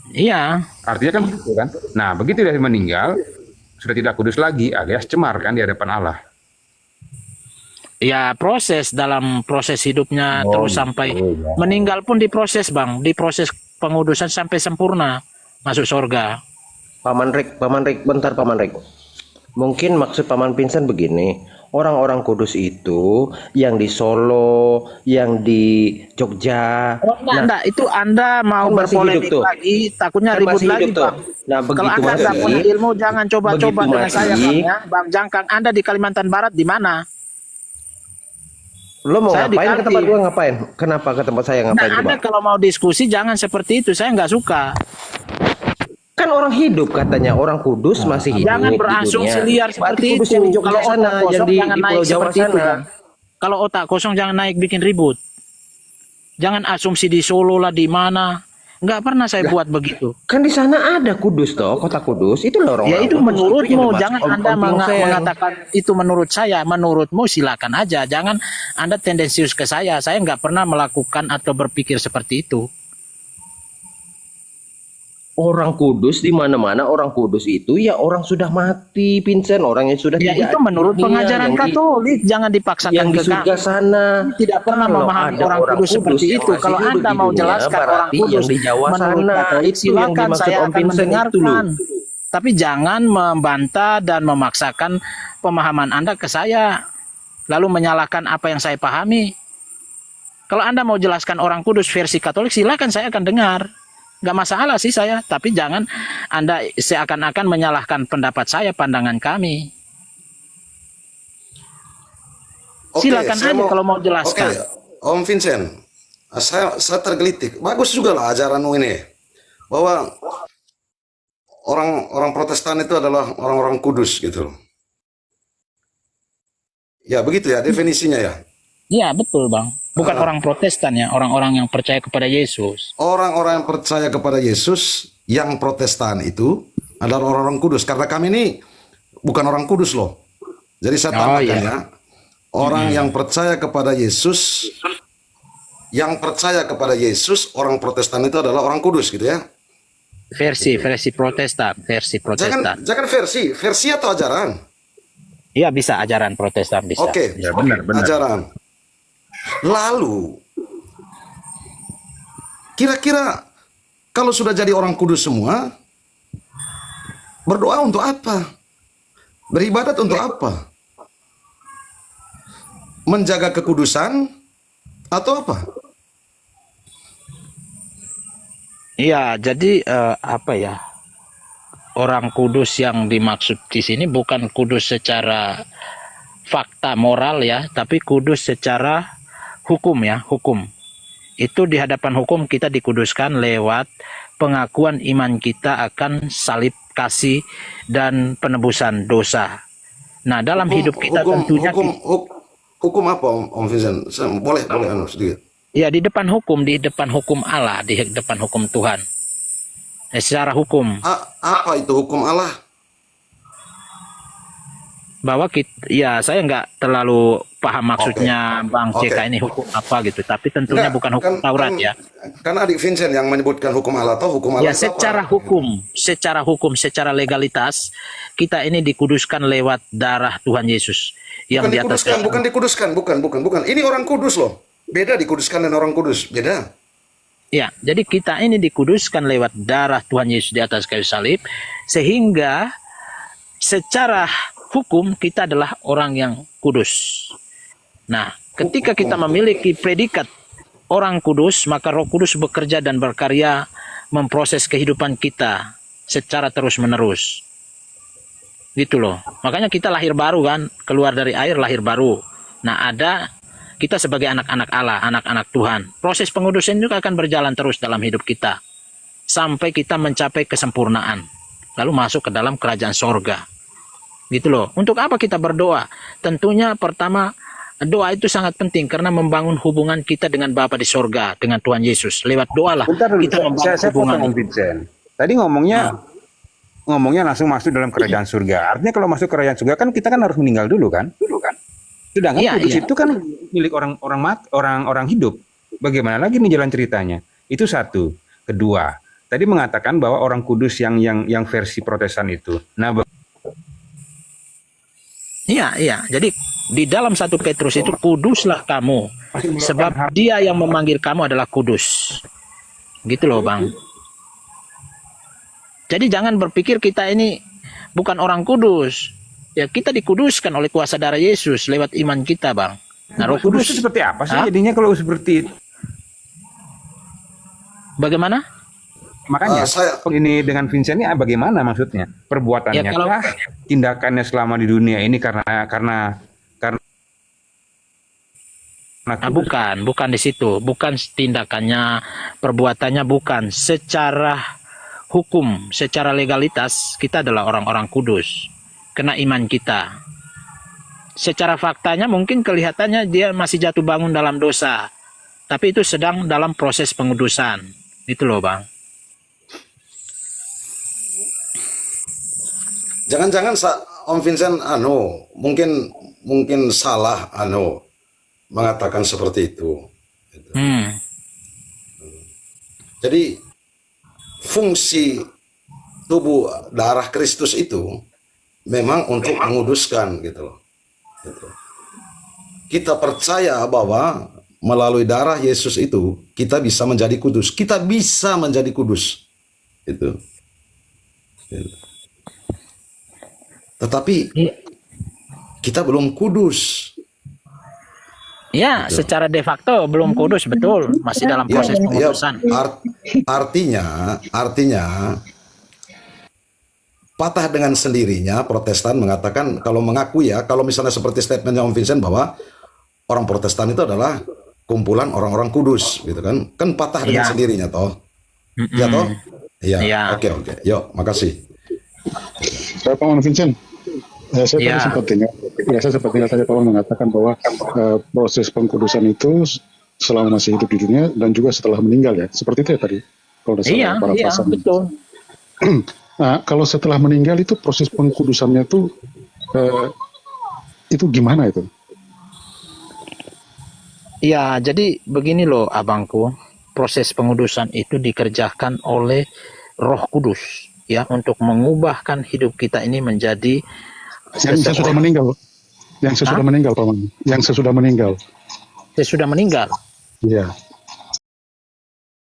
Iya. Artinya kan begitu kan. Nah, begitu dia meninggal, sudah tidak kudus lagi alias cemar kan di hadapan Allah. Ya, dalam proses hidupnya terus sampai meninggal pun diproses, Bang. Diproses pengudusan sampai sempurna masuk surga. Paman Rik, bentar Paman Rik. Mungkin maksud Paman Vincent begini, orang-orang kudus itu yang di Solo, yang di Jogja. Enggak, itu Anda mau kan masih berpolemik hidup tuh. lagi, takutnya Kan ribut masih lagi, hidup tuh. Bang. Nah, Kalau begitu Anda nggak mati, punya ilmu, jangan coba-coba begitu dengan saya, mati. Bang, ya. Bang Jangkang, Anda di Kalimantan Barat di mana? Lo mau Saya ngapain ke tempat dikasih. gua ngapain? Kenapa ke tempat saya Nah, ngapain coba? Anda kalau mau diskusi jangan seperti itu, saya nggak suka. Kan orang hidup katanya, orang kudus masih hidup. Jangan di berasumsi dunia. liar Berarti seperti kudus itu. yang di Jogja Kalau sana, otak yang kosong di jangan Pulau naik Jawa seperti itu, sana. Bang. Kalau otak kosong jangan naik bikin ribut. Jangan asumsi di Solo lah di mana. Nggak pernah saya buat begitu. Kan di sana ada Kudus toh, kota Kudus. Itu loh orang. Ya itu menurutmu, jangan Anda mengatakan mengatakan itu menurut saya. Menurutmu silakan aja. Jangan Anda tendensius ke saya. Saya nggak pernah melakukan atau berpikir seperti itu. Orang Kudus di mana-mana, orang Kudus itu ya orang sudah mati, Vincent, orang yang sudah Ya tidak itu ada di menurut dunia, pengajaran yang di- Katolik. Jangan dipaksakan yang di ke surga kami. sana. Tidak pernah Kalau memahami ada orang kudus seperti yang itu. masih Kalau hidup Anda di mau dunia, jelaskan orang berarti kudus yang di Jawa menurut sana, Katolik, itu yang silakan dimaksud saya Om akan Vincent itu loh. mendengarkan. Tapi jangan membantah dan memaksakan pemahaman Anda ke saya. Lalu menyalahkan apa yang saya pahami. Kalau Anda mau jelaskan orang kudus versi Katolik, silakan saya akan dengar. Nggak masalah sih saya. Tapi jangan Anda seakan-akan menyalahkan pendapat saya, pandangan kami. Oke, Silakan saya aja kalau mau jelaskan. Oke, Om Vincent, saya tergelitik. Bagus juga lah ajaranmu ini, bahwa orang Protestan itu adalah orang-orang kudus gitu. Ya begitu ya definisinya ya. Iya betul Bang. Bukan orang Protestan ya, orang-orang yang percaya kepada Yesus. Orang-orang yang percaya kepada Yesus yang Protestan itu adalah orang-orang kudus. Karena kami ini bukan orang kudus loh. Jadi saya tambahkan iya. ya. Orang yang percaya kepada Yesus, orang Protestan itu adalah orang kudus gitu ya. Versi Protestan, Jangan versi atau ajaran. Iya bisa ajaran Protestan bisa. Oke, Ya benar. ajaran. Lalu, kira-kira kalau sudah jadi orang kudus semua, berdoa untuk apa? Beribadat untuk apa? Menjaga kekudusan atau apa? Iya, jadi apa ya? Orang kudus yang dimaksud di sini bukan kudus secara fakta moral ya, tapi kudus secara hukum ya, hukum. Itu di hadapan hukum kita dikuduskan lewat pengakuan iman kita akan salib kasih dan penebusan dosa. Nah, dalam hidup kita tentunya hukum apa Om Vincent? Boleh sedikit. ya di depan hukum Allah, di depan hukum Tuhan. Secara hukum. Apa itu hukum Allah? Bahwa ya saya nggak terlalu paham maksudnya Bang CK ini hukum apa gitu, tapi tentunya bukan hukum Taurat ya. Kan adik Vincent yang menyebutkan hukum Allah atau hukum Allah Ya secara hukum, secara legalitas kita ini dikuduskan lewat darah Tuhan Yesus yang bukan di atas dikuduskan, bukan. Ini orang kudus loh. Beda dikuduskan dan orang kudus, beda. Ya, jadi kita ini dikuduskan lewat darah Tuhan Yesus di atas kayu salib, sehingga secara hukum kita adalah orang yang kudus. Nah, ketika kita memiliki predikat orang kudus, maka Roh Kudus bekerja dan berkarya memproses kehidupan kita secara terus-menerus. Gitu loh. Makanya kita lahir baru kan, keluar dari air lahir baru. Nah, kita sebagai anak-anak Allah, anak-anak Tuhan. Proses pengudusan juga akan berjalan terus dalam hidup kita sampai kita mencapai kesempurnaan, lalu masuk ke dalam kerajaan sorga. Gitu loh. Untuk apa kita berdoa? Tentunya pertama, doa itu sangat penting karena membangun hubungan kita dengan Bapa di sorga, dengan Tuhan Yesus. Lewat doa lah kita membangun Saya hubungan. potong Vincent. Tadi ngomongnya langsung masuk dalam kerajaan surga. Artinya kalau masuk kerajaan surga kan kita kan harus meninggal dulu kan? Sedangkan kudus itu kan milik orang hidup. Bagaimana lagi nih jalan ceritanya? Itu satu. Kedua, tadi mengatakan bahwa orang kudus yang versi Protestan itu. Nah, Iya. Jadi di dalam 1 Petrus itu kuduslah kamu, sebab Dia yang memanggil kamu adalah kudus. Gitu loh, Bang. Jadi jangan berpikir kita ini bukan orang kudus. Ya, kita dikuduskan oleh kuasa darah Yesus lewat iman kita, Bang. Nah, Roh Kudus itu seperti apa sih jadinya kalau seperti itu? Bagaimana? Makanya ini dengan Vincent ini bagaimana maksudnya? Perbuatannya Ya, kalau- kah? Tindakannya selama di dunia ini karena bukan di situ, bukan tindakannya, perbuatannya bukan. Secara hukum, secara legalitas kita adalah orang-orang kudus, kena iman kita. Secara faktanya mungkin kelihatannya dia masih jatuh bangun dalam dosa, tapi itu sedang dalam proses pengudusan. Itu loh, Bang. Jangan-jangan Om Vincent mungkin salah mengatakan seperti itu. Jadi fungsi tubuh darah Kristus itu memang untuk menguduskan gitu loh. Kita percaya bahwa melalui darah Yesus itu kita bisa menjadi kudus. Kita bisa menjadi kudus. Itu. Tetapi kita belum kudus. Ya, secara de facto belum kudus, betul. Masih dalam proses pengudusan. Artinya patah dengan sendirinya Protestan mengatakan kalau misalnya seperti statementnya Om Vincent bahwa orang Protestan itu adalah kumpulan orang-orang kudus, gitu kan? Kan patah dengan sendirinya toh. Ya toh? Iya. Oke. Yuk, makasih. Pak Vincent, saya sempat dengar tadi Pak mengatakan bahwa proses pengkudusan itu selama masih hidup di dunia dan juga setelah meninggal ya, seperti itu ya tadi. Kalau Iya, betul. Nah, kalau setelah meninggal itu proses pengkudusannya itu gimana itu? Ya, jadi begini loh abangku, proses pengudusan itu dikerjakan oleh Roh Kudus ya untuk mengubahkan hidup kita ini menjadi yang sesudah meninggal. Yang sesudah meninggal, Paman. Yang sesudah meninggal. Sesudah meninggal. Iya.